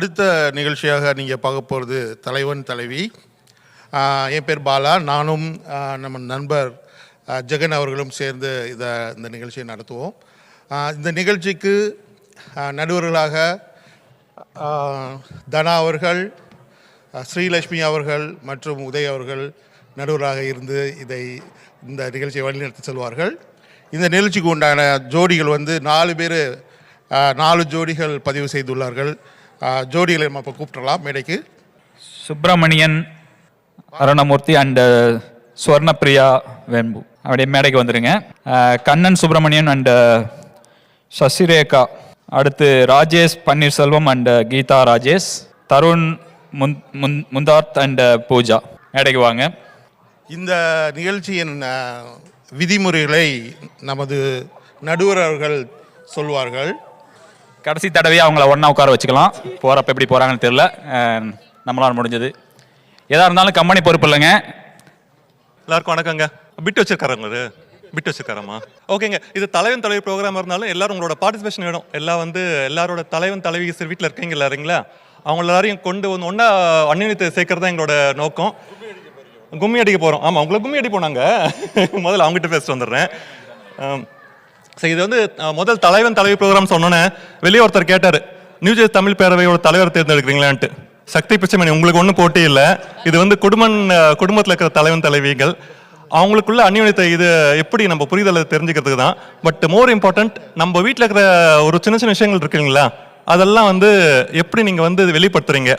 அடுத்த நிகழ்ச்சியாக நீங்கள் பார்க்க போகிறது தலைவன் தலைவி. என் பேர் பாலா. நானும் நம்ம நண்பர் ஜெகன் அவர்களும் சேர்ந்து இந்த நிகழ்ச்சியை நடத்துவோம். இந்த நிகழ்ச்சிக்கு நடுவர்களாக தனா அவர்கள், ஸ்ரீலட்சுமி அவர்கள் மற்றும் உதய் அவர்கள் நடுவராக இருந்து இந்த நிகழ்ச்சியை வழிநடத்தி செல்வார்கள். இந்த நிகழ்ச்சிக்கு உண்டான ஜோடிகள் வந்து 4 ஜோடிகள் பதிவு செய்துள்ளார்கள். ஜோடிகளை நம்ம இப்போ கூப்பிடலாம் மேடைக்கு. சுப்பிரமணியன் அருணமூர்த்தி அண்ட் ஸ்வர்ணப்பிரியா வேம்பு அப்படியே மேடைக்கு வந்துடுங்க. கண்ணன் சுப்பிரமணியன் அண்ட் சசிரேகா, அடுத்து ராஜேஷ் பன்னீர்செல்வம் அண்ட் கீதா ராஜேஷ், தருண் முந்தார்த் அண்ட் பூஜா மேடைக்கு வாங்க. இந்த நிகழ்ச்சியின் விதிமுறைகளை நமது நடுவர் அவர்கள் சொல்வார்கள். கடைசி தடவையாக அவங்கள ஒன்றா உட்கார வச்சுக்கலாம். போகிறப்ப எப்படி போகிறாங்கன்னு தெரியல, நம்மளால் முடிஞ்சது. எதாக இருந்தாலும் கம்பெனி பொறுப்பு இல்லைங்க. எல்லாருக்கும் வணக்கங்க. பிட் வச்சிருக்காருங்களா? பிட் வச்சிருக்காரம்மா? ஓகேங்க. இது தலைவன் தலைவி ப்ரோக்ராம் இருந்தாலும் எல்லாரும் உங்களோட பார்ட்டிசிபேஷன் வேணும். எல்லாரோட தலைவன் தலைவி வீட்டில் இருக்கீங்க இல்லைங்களா, அவங்க எல்லாரையும் கொண்டு வந்து ஒன்றா அந்நியத்தை சேர்க்கறது தான் எங்களோட நோக்கம். கும்மி அடிக்க போகிறோம். ஆமாம், உங்களை கும்மி அடி போனாங்க. முதல்ல அவங்ககிட்ட பேசிட்டு வந்துடுறேன். ஸோ இது வந்து முதல் தலைவன் தலைவி ப்ரோக்ராம் சொன்னோன்னே வெளியே ஒருத்தர் கேட்டார், நியூஜெர்சி தமிழ் பேரவையோட தலைவர் தேர்ந்தெடுக்கிறீங்களான்ட்டு. சக்தி பிச்சைமணி, உங்களுக்கு ஒன்றும் போட்டி இல்லை. இது வந்து குடும்பத்தில் இருக்கிற தலைவன் தலைவிகள் அவங்களுக்குள்ள அந்நியத்தை இது எப்படி நம்ம புரிதலை தெரிஞ்சுக்கிறதுக்கு தான். பட் மோர் இம்பார்ட்டன்ட், நம்ம வீட்டில் இருக்கிற ஒரு சின்ன சின்ன விஷயங்கள் இருக்குங்களா, அதெல்லாம் வந்து எப்படி நீங்கள் வந்து வெளிப்படுத்துறீங்க.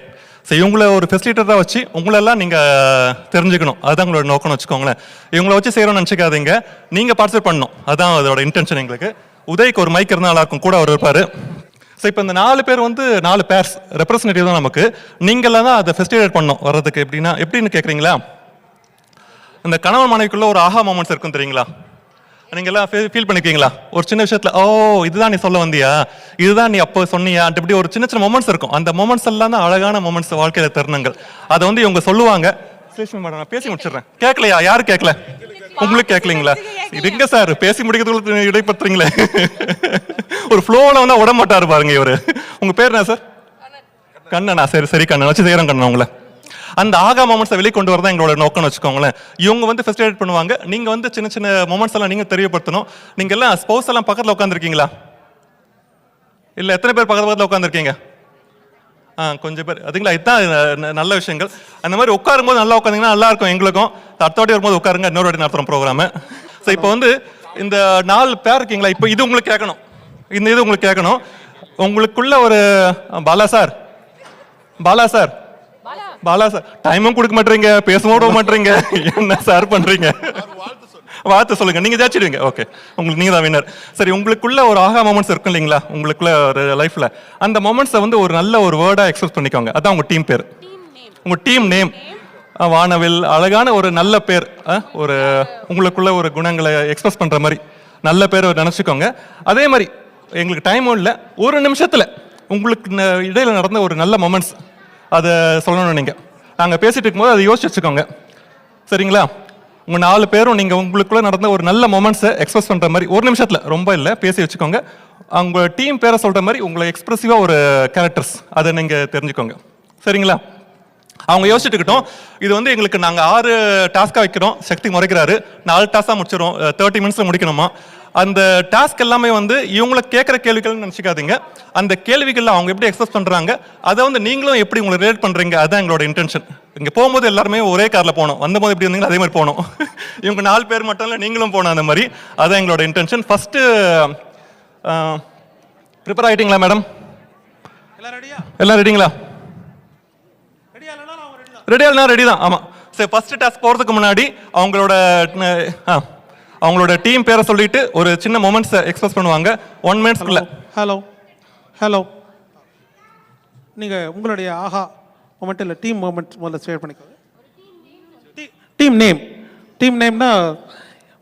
ஸோ இவங்கள ஒரு ஃபெசிலிட்டராக வச்சு உங்களெல்லாம் நீங்கள் தெரிஞ்சுக்கணும். அதுதான் உங்களோட நோக்கம்னு வச்சுக்கோங்களேன். இவங்கள வச்சு செய்கிறோன்னு நினச்சிக்காதீங்க, நீங்கள் பார்ட்டிசிபேட் பண்ணணும். அதுதான் அதோட இன்டென்ஷன் எங்களுக்கு. உதய்க்கு ஒரு மைக் இருந்தால் நல்லாயிருக்கும், கூட அவர் இருப்பார். ஸோ இப்போ இந்த 4 பேர் வந்து 4 பேர்ஸ் ரெப்ரஸன்டேட்டிவ் தான் நமக்கு. நீங்களாம் தான் அதை ஃபெசிலிட்டேட் பண்ணணும் வர்றதுக்கு. எப்படின்னு கேட்குறீங்களா? இந்த கணவன் மனைவிக்குள்ள ஒரு ஆஹா மொமெண்ட்ஸ் இருக்கும் தெரியுங்களா? நீங்கள்லாம் ஃபீல் பண்ணிக்கிறீங்களா? ஒரு சின்ன விஷயத்தில், ஓ இதுதான் நீ சொல்ல வந்தியா, இதுதான் நீ அப்போ சொன்னியா, இப்படி ஒரு சின்ன சின்ன மொமெண்ட்ஸ் இருக்கும். அந்த மொமெண்ட்ஸ் எல்லாம் தான் அழகான மொமெண்ட்ஸ், வாழ்க்கையில தருணங்கள். அதை வந்து இவங்க சொல்லுவாங்க. நான் பேசி முடிச்சிடுறேன். கேட்கலையா? யாரும் கேட்கல? உங்களுக்கு கேட்கலீங்களா? இதுங்க சார் பேசி முடிக்கிறதுக்குள்ள இடைப்பத்துறீங்களே. ஒரு ஃப்ளோவில் வந்து விட மாட்டாரு பாருங்க இவர். உங்க பேர் என்ன சார்? கண்ணனா? சரி சரி கண்ணன் வச்சு செய்கிறேன் கண்ணன். உங்களை அந்த ஆகா மொமெண்ட்ஸை வெளியே கொண்டு வரதான் எங்களோட நோக்கம்னு வச்சுக்கோங்களேன். இவங்க வந்து ஃபெசிலிட்டேட் பண்ணுவாங்க, நீங்கள் வந்து சின்ன சின்ன மொமெண்ட்ஸ் எல்லாம் நீங்கள் தெரியப்படுத்தணும். நீங்கள் எல்லாம் ஸ்போர்ட்ஸ் எல்லாம் பக்கத்தில் உட்காந்துருக்கீங்களா? இல்லை, எத்தனை பேர் பக்கத்தில் உட்காந்துருக்கீங்க? கொஞ்சம் பேர். அதுங்களா? இதுதான் நல்ல விஷயங்கள். அந்த மாதிரி உட்காரும் போது நல்லா உட்காந்திங்கன்னா நல்லா இருக்கும் எங்களுக்கும். அடுத்த வாட்டி வரும்போது உட்காருங்க, இன்னொரு வாட்டி நடத்துகிறோம் ப்ரோக்ராமு. ஸோ இப்போ வந்து இந்த 4 பேர் இருக்கீங்களா, இப்போ இது உங்களுக்கு கேட்கணும். இது உங்களுக்கு கேட்கணும். உங்களுக்குள்ள ஒரு பாலா சார் டைமும் கொடுக்க மாட்டீங்க, பேசவும் விட மாட்டீங்க, என்ன சார் பண்றீங்க? வாழ்த்து சொல்லுங்க, நீங்க ஜாச்சிடுவீங்க. ஓகே, உங்களுக்கு நீங்க தான் வின்னர். சரி, உங்களுக்குள்ள ஒரு ஆகா மொமெண்ட்ஸ் இருக்கும் இல்லைங்களா உங்களுக்குள்ள ஒரு லைஃப்ல, அந்த மொமெண்ட்ஸை வந்து ஒரு நல்ல ஒரு வேர்டா எக்ஸ்பிரஸ் பண்ணிக்கோங்க. அதான் உங்க டீம் பேர், உங்க டீம் நேம். வானவில், அழகான ஒரு நல்ல பேர். ஒரு உங்களுக்குள்ள ஒரு குணங்களை எக்ஸ்பிரஸ் பண்ற மாதிரி நல்ல பேர் நினைச்சுக்கோங்க. அதே மாதிரி எங்களுக்கு டைமும் இல்லை, ஒரு நிமிஷத்துல உங்களுக்கு இடையில நடந்த ஒரு நல்ல மொமெண்ட்ஸ் அதை சொல்லணும். நீங்கள் நாங்கள் பேசிட்டு இருக்கும்போது அதை யோசிச்சு வச்சுக்கோங்க, சரிங்களா? உங்கள் 4 பேரும் நீங்கள் உங்களுக்குள்ளே நடந்த ஒரு நல்ல மொமெண்ட்ஸை எக்ஸ்பிரஸ் பண்ணுற மாதிரி ஒரு நிமிஷத்தில், ரொம்ப இல்லை, பேசி வச்சுக்கோங்க. அவங்க டீம் பேரை சொல்கிற மாதிரி உங்களை எக்ஸ்பிரசிவாக ஒரு கேரக்டர்ஸ் அதை நீங்கள் தெரிஞ்சுக்கோங்க, சரிங்களா? அவங்க யோசிச்சுட்டு இருக்கட்டும். இது வந்து எங்களுக்கு நாங்கள் 6 டாஸ்க்காக வைக்கிறோம். சக்தி முறைக்கிறாரு, 4 டாஸ்க்காக முடிச்சிடும், 30 மினிட்ஸில் முடிக்கணுமா. அந்த டாஸ்க் எல்லாமே வந்து இவங்களை கேட்குற கேள்விகள்னு நினச்சிக்காதீங்க. அந்த கேள்விகளில் அவங்க எப்படி எக்ஸ்பிரஸ் பண்ணுறாங்க, அதை வந்து நீங்களும் எப்படி உங்களை ரிலேட் பண்ணுறீங்க, அதுதான் எங்களோட இன்டென்ஷன். இங்கே போகும்போது எல்லாருமே ஒரே காரில் போகணும், வந்தபோது எப்படி இருந்தீங்களோ அதே மாதிரி போகணும். இவங்க 4 பேர் மட்டும் இல்லை, நீங்களும் போகணும் அந்த மாதிரி. அதுதான் எங்களோட இன்டென்ஷன். ஃபஸ்ட்டு ப்ரிப்பேர் ஆகிட்டீங்களா மேடம்? எல்லாம் ரெடிங்களா? ரெடியா? ரெடி தான். ஆமாம். சரி, ஃபஸ்ட்டு டாஸ்க் போகிறதுக்கு முன்னாடி அவங்களோட டீம் பேரை சொல்லிட்டு ஒரு சின்ன மொமெண்ட்ஸை எக்ஸ்பிரஸ் பண்ணுவாங்க 1 மினிட்ஸ்க்குள்ள. ஹலோ நீங்கள் உங்களுடைய ஆஹா மொமெண்ட் இல்லை டீம் மொமெண்ட் முதல்ல ஷேர் பண்ணிக்கோங்க. டீம் நேம்னா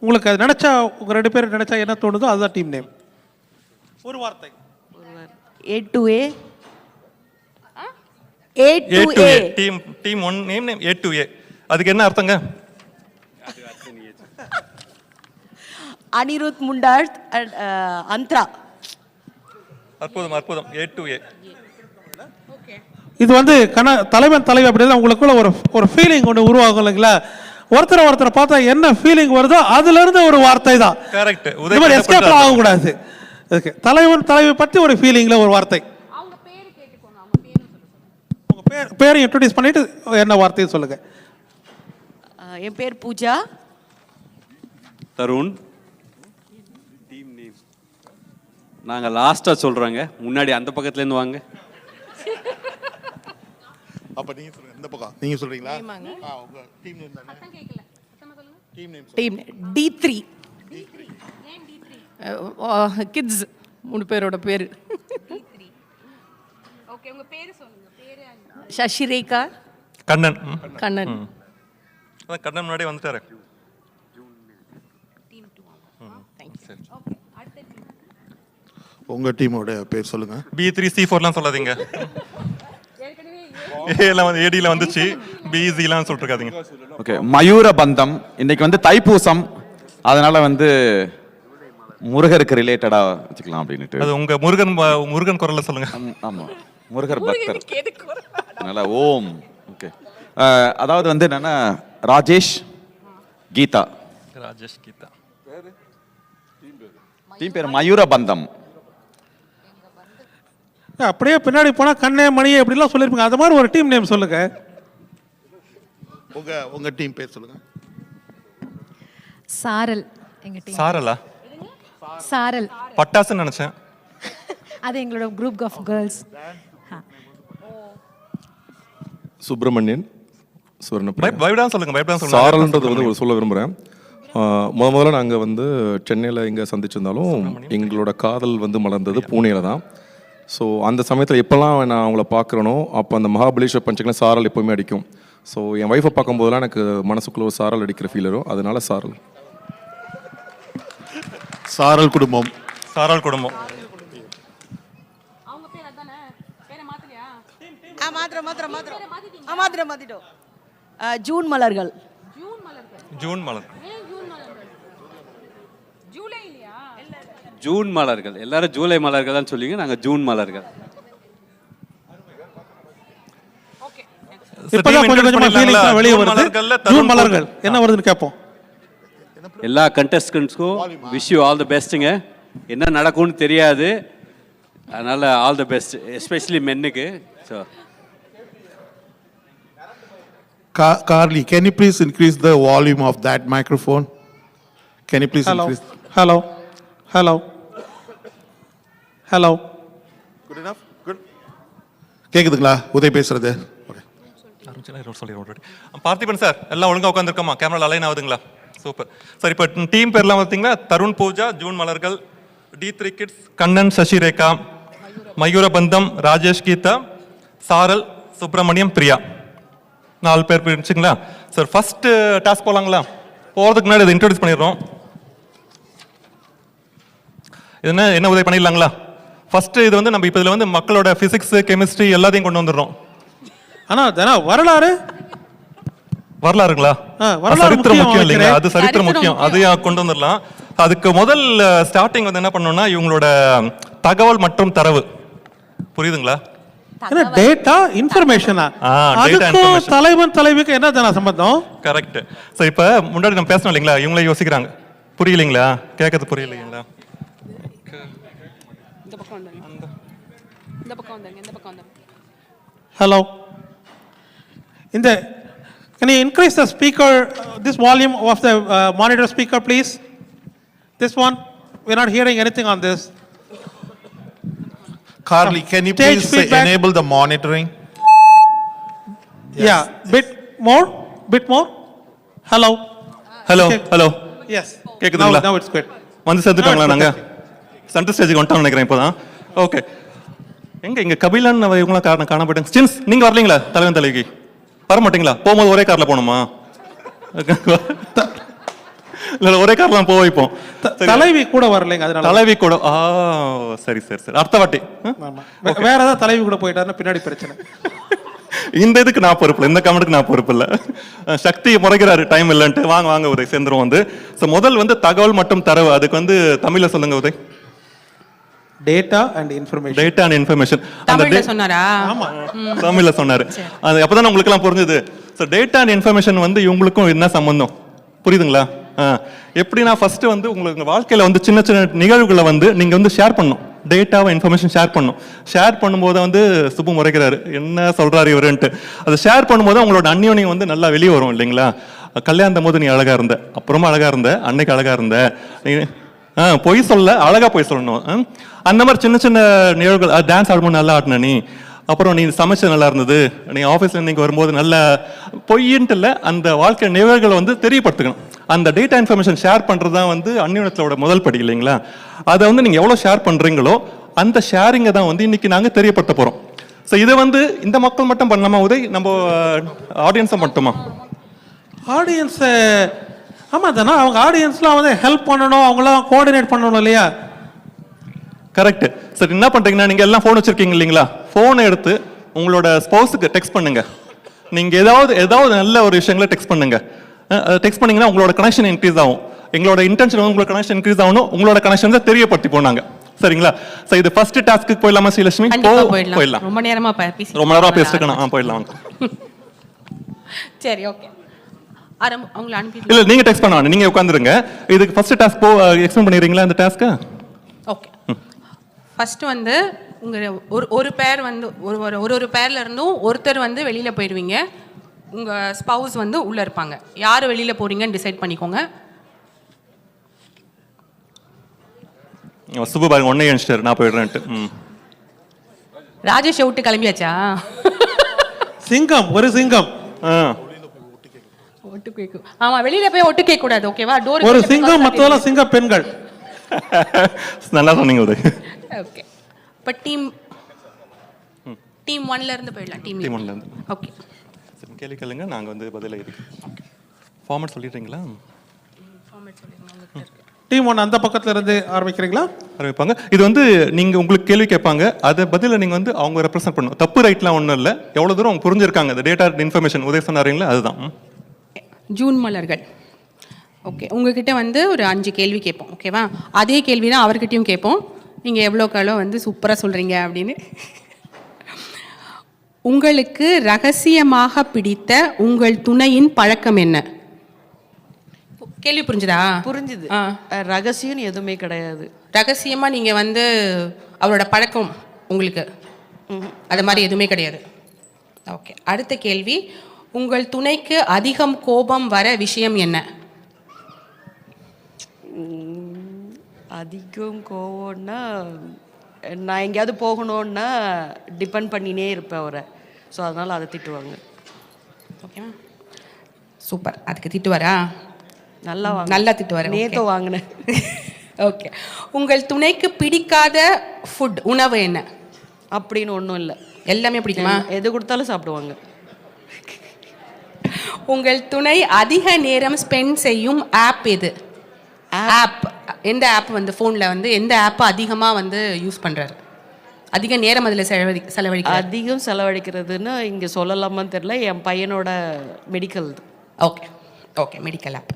உங்களுக்கு அது நினச்சா, உங்கள் 2 பேர் நினச்சா என்ன தோணுதோ அதுதான் டீம் நேம். ஒரு வார்த்தை. A to A. Team 1 name A to A. அதுக்கு என்ன அர்த்தங்க? Anirudh Mundarth and Antra. அற்புதம். A to A. Okay. இது வந்து தலைவன் தலைவி அப்படின்னா உங்களுக்குள்ள ஒரு ஃபீலிங் ஒன்று உருவாகும் இல்லைங்களா? ஒருத்தரை பார்த்தா என்ன ஃபீலிங் வருதோ அதுல இருந்து ஒரு வார்த்தை தான். கரெக்ட். இந்த மாதிரி எஸ்கேப் ஆகக்கூடாது. ஓகே, தலைவன் தலைவி பத்தி ஒரு ஃபீலிங்ல ஒரு வார்த்தை. அவங்க பேரு கேட்டுக்கோங்க, அவங்க பேரும் சொல்லுங்க. உங்க பேரை இன்ட்ரோடியூஸ் பண்ணிட்டு என்ன வார்த்தையும் சொல்லுங்க. என் பேர் பூஜா. தருண். டீம் நேம் நாங்கள் லாஸ்ட்டாக சொல்கிறோங்க, முன்னாடி அந்த பக்கத்துலேருந்து வாங்க. அப்ப நீங்க சொல்லுங்க, இந்த பக்கம் நீங்க சொல்றீங்களா? உங்க டீம் நேம் தானே? சத்தம் கேட்கல, சத்தமா சொல்லுங்க. Team name team D3. ஏன் D3? கிட்ஸ் 3 பேரோட பேரு. D3. ஓகே, உங்க பேரு சொல்லுங்க. பேரு சசிரேகா கண்ணன். கண்ணன். அதான் கண்ணன் முன்னாடி வந்துட்டாரு. டீம் 2. சரி. ஓகே, அடுத்த டீம். உங்க டீமோட பேர் சொல்லுங்க. B3C4லாம் சொல்லாதீங்க. ஏல வந்து ஏடில வந்துச்சு, BZலாம் சொல்லிட்டு இருக்காதீங்க. ஓகே, மயூர பந்தம். இன்னைக்கு வந்து தைப்பூசம், அதனால வந்து முருகருக்கு ரிலேட்டடா வச்சுக்கலாம் அப்படின்ட்டு. அது உங்க முருகன் குரல்ல சொல்லுங்க. ஆமா, முருகர் பக்தர், அதனால ஓம். ஓகே, அதாவது வந்து என்னன்னா ராஜேஷ் கீதா. ராஜேஷ் கீதா. டீம் பேர் மயூர பந்தம். அப்படியே பின்னாடி போனா கண்ணே மணியே அப்படிலாம் சொல்லிருப்பீங்க. அது மாதிரி ஒரு டீம் நேம் சொல்லுங்க. உங்க டீம் பேர் சொல்லுங்க. சாரல். எங்க டீம் சாரலா? சாரல். பட்டாசுன்னு நினைச்சேன். அது எங்களோட குரூப் ஆஃப் கேர்ள்ஸ். சுப்பிரமணியன் பயப்படாம சொல்லுங்க, பயப்படாம சொல்லுங்க. சாரல்ன்றது வந்து ஒரு சொல்ல விரும்புகிறேன். முதல்ல நாங்கள் வந்து சென்னையில் எங்கே சந்திச்சிருந்தாலும் எங்களோட காதல் வந்து மலர்ந்தது பூனேல தான். ஸோ அந்த சமயத்தில் எப்போல்லாம் நான் அவங்கள பார்க்குறனோ அப்போ அந்த மகாபலேஸ்வர் பஞ்சக்கில் சாரல் எப்போவுமே அடிக்கும். ஸோ என் ஒய்ஃபை பார்க்கும்போதெல்லாம் எனக்கு மனசுக்குள்ள ஒரு சாரல் அடிக்கிற ஃபீல் வரும். அதனால சாரல். சாரல் குடும்பம். சாரல் குடும்பம். அவங்க பேர் அதானே? பேரை மாத்தலையா? மாத்திட்டோம். ஜூன் மலர்கள். ஜூன் மலர்கள். ஜூன் மலர். ஏன் ஜூன் மலர்கள்? ஜூலை இல்லையா? ஜூன் மலர்கள். எல்லாரும் ஜூலை மலர்கள் தான் சொல்லுவீங்க, நாங்கள் ஜூன் மலர்கள். ஓகே. இப்பதான் கொஞ்சம் கொஞ்சமா ஃபீலிங்ஸ் வெளியே வருது. ஜூன் மலர்கள் என்ன வருதுன்னு கேட்போம். எல்லா கண்டஸ்டன்ட்ஸ்க்கும் விஷ் யூ ஆல் தி பெஸ்ட்டுங்க. என்ன நடக்கும்னு தெரியாது, அதனால ஆல் தி பெஸ்ட், எஸ்பெஷலி மென்னுக்கு. So Carly, can you please increase the volume of that microphone? Can you please Hello. increase? Hello. Hello. Hello. Good enough? Good. கேக்குதுங்களா உதய் பேசுறது? பார்த்திபன் சார், எல்லாம் ஒழுங்கா உட்காந்துருக்கோமா? கேமரா அலைன் ஆகுதுங்களா? Super sir. இப்போ team பேர்லாம் பார்த்தீங்கன்னா தருண் பூஜா, ஜூன் மலர்கள், D3 கிட்ஸ், கண்ணன் சசிரேகா, மயூர பந்தம், ராஜேஷ் கீதா, சாரல், சுப்பிரமணியம், பிரியா. 4 பேர் பிரிச்சுங்களா சார்? ஃபர்ஸ்ட் டாஸ்க் போகலாங்களா? போகிறதுக்கு முன்னாடி இதை இன்ட்ரோடியூஸ் பண்ணிடுறோம். என்ன உதவி பண்ணிடலாங்களா? ஃபர்ஸ்ட் இது வந்து நம்ம இப்போ இதில் வந்து மக்களோட ஃபிசிக்ஸ், கெமிஸ்ட்ரி எல்லாத்தையும் கொண்டு வந்துடுறோம். ஆனா வரலாறு வரலாறுங்களா? சரித்திரம் முக்கியம் இல்லைங்களா? அது சரித்திரம் முக்கியம், அதையும் கொண்டு வந்துடலாம். அதுக்கு முதல் ஸ்டார்டிங் வந்து என்ன பண்ணணும்னா இவங்களோட தகவல் மற்றும் தரவு. புரியுதுங்களா? என்ன டேட்டா இன்ஃபர்மேஷனா? அதுக்கும் தலைவன் தலைவிக்கு என்ன சம்பந்தம்? கரெக்ட். சோ இப்போ முன்னாடி நம்ம பேசணும் இல்லைங்களா, இவங்களே யோசிக்கிறாங்க. புரியலைங்களா? கேட்கறது புரியலைங்களா? இந்த பக்கம் வந்துருங்க, இந்த பக்கம் வந்துருங்க, இந்த பக்கம் வந்துருங்க. Hello. Can you increase the speaker, this volume of the monitor speaker, please? This one, we're not hearing anything on this. Carly, can you Stage please feedback. enable the monitoring? Yeah, bit more. Hello. Hello hello. Yes. கேக்குதுங்களா? Now it's good. வந்து சேர்ந்துட்டாங்களா? நாங்க centre ஸ்டேஜுக்கு வந்துட்டோம்னு நினைக்கிறேன் இப்போதான். Okay. இங்க கபிலன் இவங்களாம் காண போயிட்டாங்க. சின்ஸ் நீங்க வரலீங்களா தலைவன் தலைவிக்கு? வர மாட்டீங்களா? போகும்போது ஒரே கார்ல போகணுமா? இல்ல ஒரே கார்லாம் போக வைப்போம். தலைவி கூட வரலைங்க, அதனால. தலைவி கூட. சரி அடுத்த வாட்டி வேற ஏதாவது தலைவி கூட போயிட்டாருன்னா பின்னாடி பிரச்சனை. இந்த இதுக்கு நான் பொறுப்பு இல்லை, இந்த கமெண்ட்டுக்கு நான் பொறுப்பு இல்லை. சக்தி முறைக்கிறாரு டைம் இல்லைன்ட்டு. வாங்க உதய் சேர்ந்துரும் வந்து. ஸோ முதல் வந்து தகவல் மற்றும் தரவு, அதுக்கு வந்து தமிழ்ல சொல்லுங்க Uday. Data and information. Data and information. தமிழ்ல சொன்னாரா? ஆமா. தமிழ்ல சொன்னாரு. அது அப்பதான் உங்களுக்கு எல்லாம் புரிஞ்சது. ஸோ டேட்டா அண்ட் இன்ஃபர்மேஷன் வந்து இவங்களுக்கும் என்ன சம்பந்தம் புரியுதுங்களா? எப்படின்னா ஃபர்ஸ்ட் வந்து உங்களுக்கு வாழ்க்கையில வந்து சின்ன சின்ன நிகழ்வுகளை வந்து நீங்க வந்து ஷேர் பண்ணணும். டேட்டாவை இன்ஃபர்மேஷன் ஷேர் பண்ணும். ஷேர் பண்ணும்போது வந்து சுப்பு முறைக்கிறாரு, என்ன சொல்றாரு இவருன்ட்டு. அதை ஷேர் பண்ணும்போது உங்களோட அந்யோன்யம் வந்து நல்லா வெளியே வரும் இல்லைங்களா? கல்யாணம் போது நீ அழகா இருந்த, அப்புறமா அழகா இருந்த, அன்னைக்கு அழகா இருந்த, நீ பொய் சொல்ல அழகா பொய் சொல்லணும். அந்த மாதிரி சின்ன சின்ன நிகழ்வுகள். டான்ஸ் ஆடும்போது நல்லா ஆடின நீ, அப்புறம் நீ சமைச்சது நல்லா இருந்தது, நீ ஆஃபீஸ்ல இருந்து வரும்போது நல்ல பொய்ன்ட்டு இல்லை, அந்த வாழ்க்கை நிகழ்வுகளை வந்து தெரியப்படுத்துக்கணும். அந்த டேட்டா இன்ஃபர்மேஷன் ஷேர் பண்ணுறது தான் வந்து அந்நியனத்தோட முதல் படி இல்லைங்களா? அதை வந்து நீங்கள் எவ்வளோ ஷேர் பண்ணுறீங்களோ அந்த ஷேரிங்கை தான் வந்து இன்னைக்கு நாங்கள் தெரியப்படுத்த போகிறோம். ஸோ இதை வந்து இந்த மக்கள் மட்டும் பண்ணலாமா உதய், நம்ம ஆடியன்ஸை மட்டுமா? ஆடியன்ஸ் ஆமாம் தானே, அவங்க ஆடியன்ஸ்லாம் வந்து ஹெல்ப் பண்ணணும், அவங்களாம் கோஆர்டினேட் பண்ணணும் இல்லையா? கரெக்ட். சரி, என்ன பண்ணுறீங்கன்னா நீங்கள் எல்லாம் ஃபோன் வச்சுருக்கீங்க இல்லைங்களா? ஃபோனை எடுத்து உங்களோட ஸ்பௌஸுக்கு டெக்ஸ்ட் பண்ணுங்க. நீங்கள் ஏதாவது நல்ல ஒரு விஷயங்களை டெக்ஸ்ட் பண்ணுங்க. டெக்ஸ்ட் பண்ணீங்கன்னா உங்களோட கனெக்ஷன் இன்க்ரீஸ் ஆகும். எங்களோட இன்டென்ஷன் வந்து உங்களோட கனெக்ஷன் இன்க்ரீஸ் ஆகணும், உங்களோட கனெக்ஷன் தான் தெரியப்படுத்தி போனாங்க. சரிங்களா? ஸோ இது ஃபர்ஸ்ட் டாஸ்க்கு போயிடலாமா ஸ்ரீலட்சுமி? போயிடலாம். ரொம்ப நேரமா ரொம்ப நேரமா பேசிட்டு போயிடலாம். சரி, ஓகே. அவங்களை அனுப்பி இல்ல நீங்க டெக்ஸ்ட் பண்ண வேண்டாம், நீங்க உட்காந்துருங்க. இதுக்கு ஃபர்ஸ்ட் டாஸ்க் எக்ஸ்பிளைன் பண்ணிடுறீங்களா இந்த டாஸ்க்கு? ஓகே. ஃபர்ஸ்ட் வந்து உங்க ஒரு பேர் வந்து ஒரு பேர்ல இருந்தும் ஒருத்தர் வந்து வெளியில போயிடுவீங்க. உங்க ஸ்பவுஸ் வந்து உள்ள இருப்பாங்க. யார் வெளியில போறீங்கன்னு டிசைட் பண்ணிக்கோங்க. சுப்பு பாருங்க, ஒன்னே என்ஸ்டர் நான் போயிடுறேன்ட்டு. ராஜேஷ் விட்டு கிளம்பியாச்சா? சிங்கம், ஒரு சிங்கம். ஒட்டு கேக்கு. ஆமா, வெளியில போய் ஒட்டு கேட்க கூடாது, ஓகேவா? டோர் ஒரு சிங்கம், மத்ததெல்லாம் சிங்க பெண்கள். நல்லா சொன்னீங்க உதய். ஓகே. இப்ப டீம் 1ல இருந்து போயிடலாம். டீம் 1ல இருந்து. ஓகே. சரி, கேள்வி கேளுங்க, நாங்க வந்து பதில இருக்கு. ஃபார்மட் சொல்லிடுறீங்களா? ஃபார்மட் சொல்லிருங்க. டீம் 1 அந்த பக்கத்துல இருந்து ஆரம்பிக்கிறீங்களா? ஆரம்பிப்பாங்க. இது வந்து நீங்க உங்களுக்கு கேள்வி கேட்பாங்க, அதை பதில நீங்க வந்து அவங்க ரெப்ரசென்ட் பண்ணணும். தப்பு ரைட்லாம் ஒன்றும் இல்லை. எவ்வளவு தூரம் அவங்க புரிஞ்சிருக்காங்க இந்த டேட்டா இன்ஃபர்மேஷன் உதய் சொன்னாரீங்களா, அதுதான். ஜூன் மலர்கள். ஓகே, உங்ககிட்ட வந்து ஒரு 5 கேள்வி கேட்போம், ஓகேவா? அதே கேள்வி தான் அவர்கிட்டையும் கேட்போம். நீங்கள் எவ்வளோக்காலோ வந்து சூப்பராக சொல்கிறீங்க அப்படின்னு. உங்களுக்கு ரகசியமாக பிடித்த உங்கள் துணையின் பழக்கம் என்ன? கேள்வி புரிஞ்சுதா? புரிஞ்சுது. ரகசியம் எதுவுமே கிடையாது. ரகசியமாக நீங்கள் வந்து அவரோட பழக்கம் உங்களுக்கு அது மாதிரி எதுவுமே கிடையாது. ஓகே. அடுத்த கேள்வி, உங்கள் துணைக்கு அதிகம் கோபம் வர விஷயம் என்ன? அதிகம் கோவம்னா, நான் எங்கேயாவது போகணுன்னா டிபெண்ட் பண்ணினே இருப்பேன் அவரை. ஸோ அதனால் அதை திட்டுவாங்க. ஓகேவா? சூப்பர். அதுக்கு திட்டுவாரா? நல்லா திட்டுவார். நேற்று வாங்கினேன். ஓகே. உங்கள் துணைக்கு பிடிக்காத ஃபுட் உணவு என்ன? அப்படின்னு ஒன்றும் இல்லை, எல்லாமே பிடிக்குமா? எது கொடுத்தாலும் சாப்பிடுவாங்க. உங்கள் துணை அதிக நேரம் ஸ்பெண்ட் செய்யும் ஆப் எது? ஆப் எந்த ஆப் வந்து ஃபோனில் வந்து எந்த ஆப்பை அதிகமாக வந்து யூஸ் பண்ணுறாரு? அதிக நேரம் அதில் செலவழிக்க அதிகம் செலவழிக்கிறதுன்னு இங்கே சொல்லலாமான்னு தெரியல. என் பையனோட medical. Okay okay, medical app.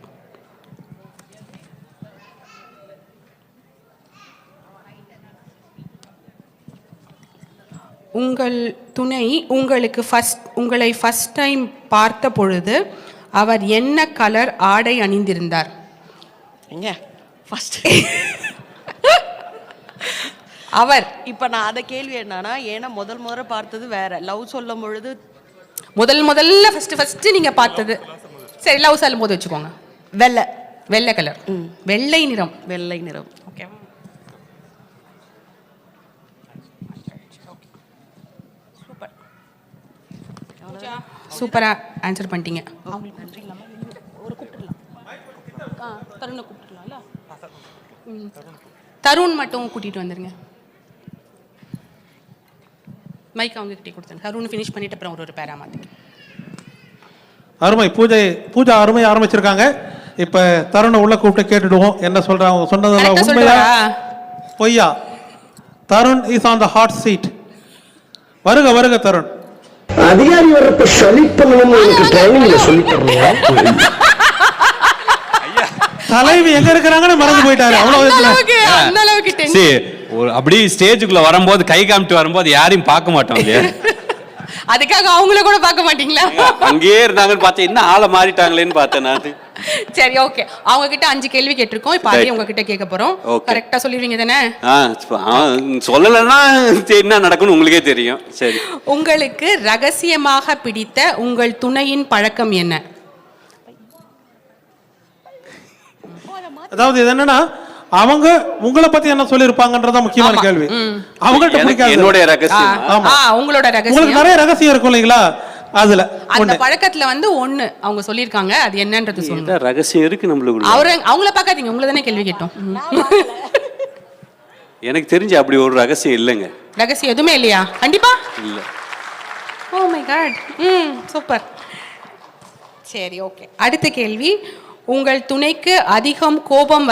உங்கள் துணை உங்களை ஃபர்ஸ்ட் டைம் பார்த்த பொழுது அவர் என்ன கலர் ஆடை அணிந்திருந்தார்? எங்க ஃபர்ஸ்ட் அவர் இப்போ நான் அதை கேள்வி என்னன்னா, ஏன்னா முதல்ல பார்த்தது வேற. லவ் சொல்லும் பொழுது முதல்ல ஃபர்ஸ்ட் நீங்க பார்த்தது, சரி லவ் சொல்லும் போது வச்சுக்கோங்க, வெள்ளை கலர், வெள்ளை நிறம். ஓகே, சூப்பரா ஆன்சர் பண்ணிட்டீங்க. அவங்களுக்கு நன்றி இல்லாம ஒரு கூப்பிட்டுலாம், தருணை கூப்பிட்டுலாம்ல. தருண் மட்டும் கூட்டிட்டு வந்துருங்க. மைக் அவங்க கிட்டே கொடுத்தேன். தருண் ஃபினிஷ் பண்ணிட்டு அப்புறம் ஒரு பேரா மாத்திட்டு. அருமை பூஜா அருமை ஆரம்பிச்சிருக்காங்க. இப்ப தருணை உள்ள கூப்பிட்டு கேட்டுடுவோம் என்ன சொல்றாங்க. சொன்னதெல்லாம் உண்மையா பொய்யா? Tarun is on the hot seat. வருக தருண். அதிகாரி வர்றப்ப சலிப்பணும்னு எனக்கு ட்ரைனிங்ல சொல்லி தரணும். தலைவி எங்க இருக்கிறாங்கன்னு மறந்து போயிட்டாரு. அந்த அளவுக்கு அப்படி ஸ்டேஜுக்குள்ள வரும்போது கை காமிட்டு வரும்போது யாரையும் பார்க்க மாட்டோம் இல்லையா? அதுக்காக அவங்கள கூட பார்க்க மாட்டீங்களா? அங்கேயே இருந்தாங்கன்னு பார்த்தேன், என்ன ஆளை மாறிட்டாங்களேன்னு பார்த்தேன் நான். சரி, ஓகே. அவங்க கிட்ட 5 கேள்வி கேட்டிருக்கோம். இப்போ அதே உங்ககிட்ட கேட்க போறோம். கரெக்டா சொல்லிடுவீங்க தானே? சொல்லலைன்னா என்ன நடக்கும்னு உங்களுக்கே தெரியும். சரி, உங்களுக்கு ரகசியமாக பிடித்த உங்கள் துணையின் பழக்கம் என்ன? அதாவது இது என்னன்னா, அவங்க உங்களை பத்தி என்ன சொல்லிருப்பாங்கன்றத முக்கியமான கேள்வி. அவங்கள்ட்ட பிடிக்காது என்னோட ரகசியம். ஆமா, உங்களோட ரகசியம். உங்களுக்கு நிறைய ரகசியம் இருக்கும் இல்லைங்களா? அதுல அந்த பழக்கத்துல வந்து ஒண்ணு அவங்க சொல்லிருக்காங்க, அது என்னன்றது சொல்லுங்க. ரகசியம் இருக்கு நம்மளுக்கு. அவங்கள பார்க்காதீங்க, உங்களை தானே கேள்வி கேட்டோம். எனக்கு தெரிஞ்சு அப்படி ஒரு ரகசியம் இல்லைங்க. ரகசியம் எதுவுமே இல்லையா? கண்டிப்பா இல்ல. Oh my god. சூப்பர். சரி, ஓகே. அடுத்த கேள்வி, உங்கள் துணைக்கு அதிகம் கோபம்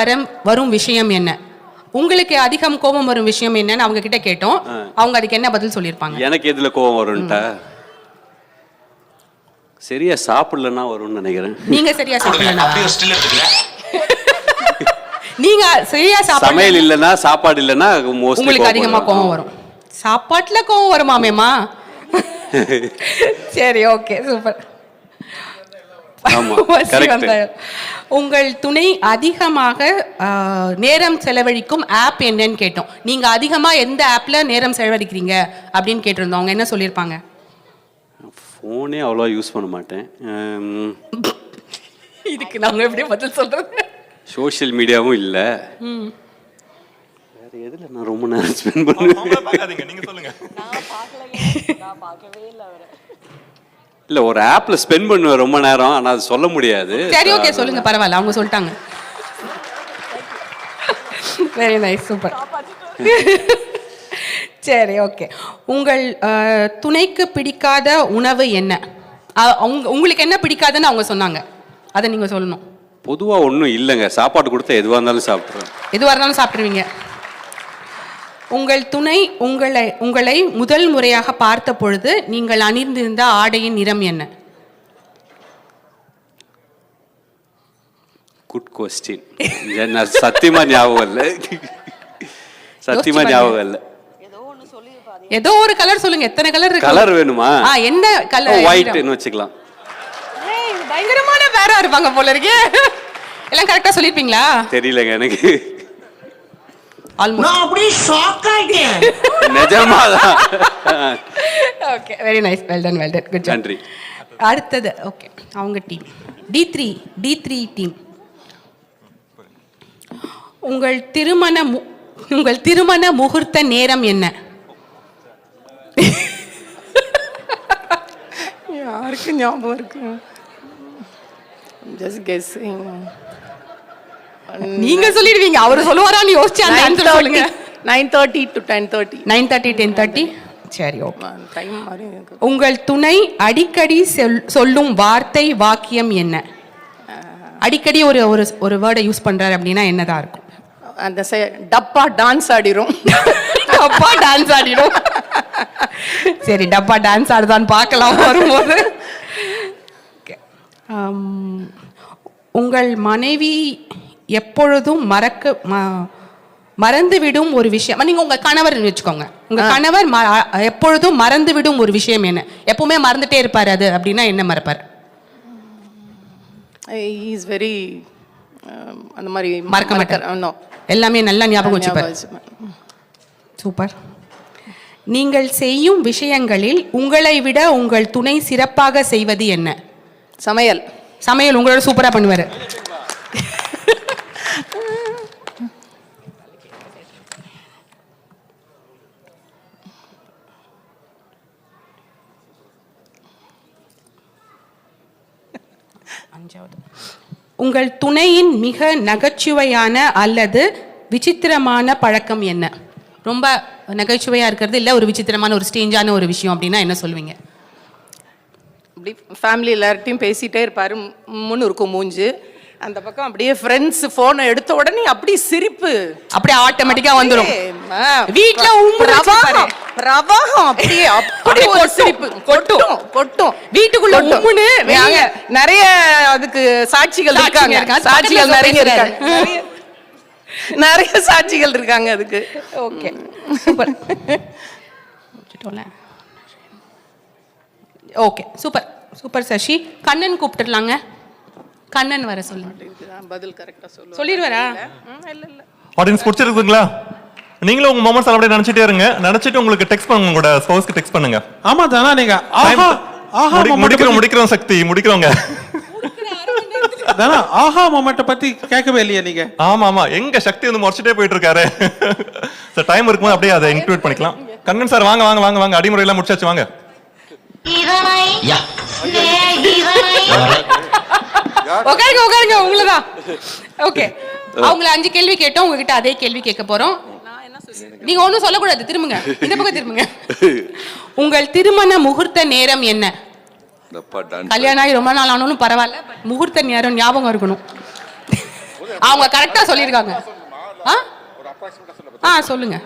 வரும் விஷயம் என்ன? உங்களுக்கு அதிகம் கோபம் வரும் விஷயம் என்னன்னு அவங்க கிட்ட கேட்டோம். அவங்க அதுக்கு என்ன பதில் சொல்லிருப்பாங்க? எனக்கு எதுல கோபம் வரும்ட்டா, சரியா சாப்பிடலன்னா வரும்னு நினைக்கிறேன். நீங்க சரியா சாப்பிடலனா? நீங்க சரியா சாப்பிடல, சமையல் இல்லனா சாப்பாடு இல்லனா உங்களுக்கு அதிகமா கோபம் வரும். சாப்பாட்டுல கோபம் வருமாமேமா? சரி, ஓகே, சூப்பர். உங்கள் துணை அதிகமாக நேரம் செலவழிக்கும் ஆப் என்னன்னு கேட்டோம். நீங்க அதிகமா எந்த ஆப்ல நேரம் செலவழிக்கிறீங்க அப்படின்னு கேட்டிருந்தோம். அவங்க என்ன சொல்லியிருப்பாங்க? ஃபோனே அவ்வளோ யூஸ் பண்ண மாட்டேன். இதுக்கு நாங்க எப்படி பதில் சொல்றது? சோஷியல் மீடியாவும் இல்ல. வேற எதுல நான் ரொம்ப நேரம் ஸ்பெண்ட் பண்ணுவேன்? நீங்க சொல்லுங்க. நான் பார்க்கவே இல்ல அவரை. இல்ல, ஒரு ஆப்ல ஸ்பெண்ட் பண்ணுவேன் ரொம்ப நேரம், ஆனா அது சொல்ல முடியாது. சரி, ஓகே, சொல்லுங்க, பரவாயில்ல, அவங்க சொல்லிட்டாங்க. Very nice, super. சரி, ஓகே. உங்கள் துணைக்கு பிடிக்காத உணவு என்ன? உங்களுக்கு என்ன பிடிக்காதுன்னு அவங்க சொன்னாங்க, அதை நீங்க சொல்லணும். பொதுவா ஒன்றும் இல்லைங்க, சாப்பாடு கொடுத்தா எதுவாக இருந்தாலும் சாப்பிட்றேன். எதுவாக இருந்தாலும் சாப்பிட்ருவீங்க. உங்கள் துணை உங்களை முதல் முறையாக பார்த்த பொழுது நீங்கள் அணிந்திருந்த ஆடையின் நிறம் என்ன? Good question. சத்தியமா ஞாபகம் இல்லை. சத்தியமா ஞாபகம் இல்லை. ஏதோ ஒரு கலர் சொல்லுங்க. எத்தனை கலர் இருக்கு? கலர் வேணுமா? என்ன கலர்? ஒயிட்னு வச்சுக்கலாம். பயங்கரமான பேரா இருப்பாங்க போல இருக்கே. எல்லாம் கரெக்டா சொல்லிருப்பீங்களா? தெரியலங்க எனக்கு. நான் அப்படியே ஷாக் ஆயிட்டேன். நிஜமாதான். Okay, very nice, well done, good job. நன்றி. அடுத்தது, ஓகே, அவங்க டீம் D3 டீம். உங்கள் திருமண முகூர்த்த நேரம் என்ன? யாருக்கு ஞாபகம் இருக்கு? Just guessing. நீங்க சொல்லிடுவீங்க, அவரு சொல்லுவாரான்னு யோசிச்சு அந்த ஆன்சர் சொல்லுங்க. 9:30 to 10:30. 9:30 10:30. சரி, ஓகே. டைம் மாதிரி இருக்கு. உங்கள் துணை அடிக்கடி சொல்லும் வார்த்தை வாக்கியம் என்ன? அடிக்கடி ஒரு வேர்டை யூஸ் பண்றாரு அப்படின்னா என்னதான் இருக்கும்? அந்த டப்பா டான்ஸ் ஆடிரும். டப்பா டான்ஸ் ஆடிரும். சரி, டப்பா டான்ஸ் ஆடுதான்னு பார்க்கலாம் வரும்போது. உங்கள் மனைவி எப்பொழுதும் மறந்துவிடும் ஒரு விஷயம். நீங்க உங்க கணவர் வச்சுக்கோங்க. உங்க கணவர் எப்பொழுதும் மறந்துவிடும் ஒரு விஷயம் என்ன? எப்பவுமே மறந்துட்டே இருப்பாரு, அது அப்படின்னா என்ன மறப்பாரு? He is very அந்த மாதிரி மறக்க மாட்டார். எல்லாமே நல்லா ஞாபகம் வச்சுப்பாரு. சூப்பர். நீங்கள் செய்யும் விஷயங்களில் உங்களை விட உங்கள் துணை சிறப்பாக செய்வது என்ன? சமையல் உங்களோட சூப்பரா பண்ணுவாரு. உங்கள் துணையின் மிக நகைச்சுவையான அல்லது விசித்திரமான பழக்கம் என்ன? ரொம்ப நகைச்சுவையா இருக்கிறது இல்ல, ஒரு விசித்திரமான ஒரு ஸ்டேஞ்சான ஒரு விஷயம் அப்படின்னா என்ன சொல்லுவீங்க? அப்படி ஃபேமிலி எல்லார்ட்டையும் பேசிட்டே இருப்பாரு, முன்னு இருக்கும் மூஞ்சு. அந்த பக்கம் அப்படியே ஃப்ரெண்ட்ஸ் போனை எடுத்த உடனே அப்படி சிரிப்பு அப்படியே ஆட்டோமேட்டிக்கா வந்துரும். வீட்ல பிரவாகம் அப்படியே ஒரு சிரிப்பு கொட்டும் வீட்டுக்குள்ள உம்முன்னு. நிறைய அதுக்கு சாட்சிகள் இருக்காங்க. நிறைய சாட்சிகள் இருக்காங்க அதுக்கு. Okay super. Okay super super Sasi. Kannan கூப்பிட்டுடலாங்க. கண்ணன் வர சொல்லுங்க. பதில் கரெக்டா சொல்லுங்க. சொல்லிடுவாரா? இல்ல இல்ல. ஆடியன்ஸ் பிடிச்சிருக்குங்களா? நீங்களும் உங்க மொமெண்ட்ஸ் அப்படியே நினைச்சிட்டே இருங்க. நினைச்சிட்டு உங்களுக்கு டெக்ஸ்ட் பண்ணுங்க, உங்களோட ஸ்பௌஸ்க்கு டெக்ஸ்ட் பண்ணுங்க. ஆமா தானா நீங்க ஆஹா ஆஹா முடிக்கிறோம் சக்தி, முடிக்கிறோங்க. தானா ஆஹா மொமெண்ட்டை பத்தி கேட்கவே இல்லையா நீங்க? ஆமா எங்க சக்தி வந்து முறைச்சிட்டே போயிட்டு இருக்காரு. சார் டைம் இருக்கும்போது அப்படியே அதை இன்க்ளூட் பண்ணிக்கலாம். கண்ணன் சார் வாங்க வாங்க வாங்க வாங்க, அடிமுறை எல்லாம் முடிச்சாச்சு, வாங்க. உட்காருங்க உங்களதான். ஓகே அவங்கள 5 கேள்வி கேட்டோம், உங்ககிட்ட அதே கேள்வி கேட்க போறோம். நீங்க ஒண்ணும் சொல்லக்கூடாது, திரும்புங்க, இந்த பக்கம் திரும்புங்க. உங்கள் திருமண முகூர்த்த நேரம் என்ன? கல்யாணம் ஆகி ரொம்ப நாள் ஆனாலும் பரவாயில்ல, முகூர்த்த நேரம் ஞாபகம் இருக்கணும். அவங்க கரெக்டா சொல்லியிருக்காங்க. சொல்லுங்க.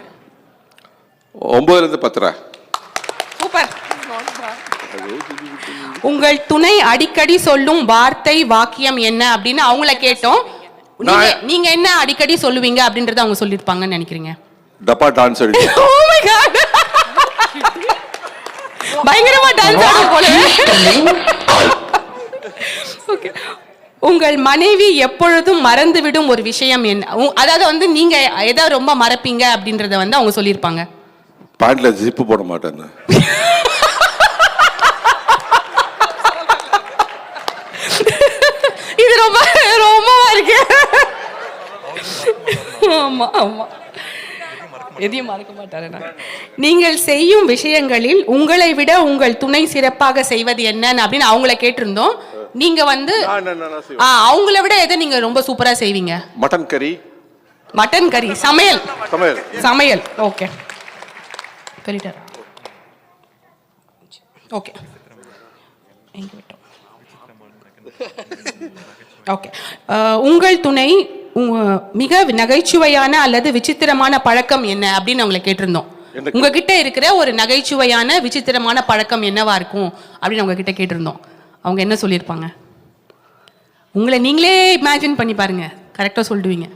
9 to 10. சூப்பர். உங்கள் துணை அடிக்கடி சொல்லும் வார்த்தை வாக்கியம் என்ன அப்படின்னு அவங்கள கேட்டோம். நீங்க என்ன அடிக்கடி சொல்லுவீங்க அப்படின்றத அவங்க சொல்லிருப்பாங்கன்னு நினைக்கிறீங்க? டப்பா டான்ஸ் அடி. Oh my god. பயங்கரமா டான்ஸ் ஆடுற போல. ஓகே. உங்கள் மனைவி எப்பொழுதும் மறந்துவிடும் ஒரு விஷயம் என்ன? அதாவது வந்து நீங்க எதை ரொம்ப மறப்பீங்க அப்படின்றத வந்து அவங்க சொல்லியிருப்பாங்க. பேண்ட்ல ஜிப்பு போட மாட்டேன். இது ரொம்ப ரொம்ப இருக்கு. ஆமா எதையும் மறக்க மாட்டாரு. நீங்கள் செய்யும் விஷயங்களில் உங்களை விட உங்கள் துணை சிறப்பாக செய்வது என்னன்னு அப்படின்னு அவங்கள கேட்டிருந்தோம். நீங்க வந்து அவங்கள விட எதை நீங்க ரொம்ப சூப்பரா செய்வீங்க? மட்டன் கறி சமையல். ஓகே சொல்லிட்டாரா? Okay okay. உங்கள் துணை மிக நகைச்சுவையான அல்லது விசித்திரமான பழக்கம் என்ன அப்படின்னு அவங்களை கேட்டிருந்தோம். உங்ககிட்ட இருக்கிற ஒரு நகைச்சுவையான விசித்திரமான பழக்கம் என்னவா இருக்கும் அப்படின்னு அவங்க கிட்ட கேட்டிருந்தோம். அவங்க என்ன சொல்லியிருப்பாங்க? உங்களை நீங்களே இமேஜின் பண்ணி பாருங்க, கரெக்டா சொல்லிடுவீங்க.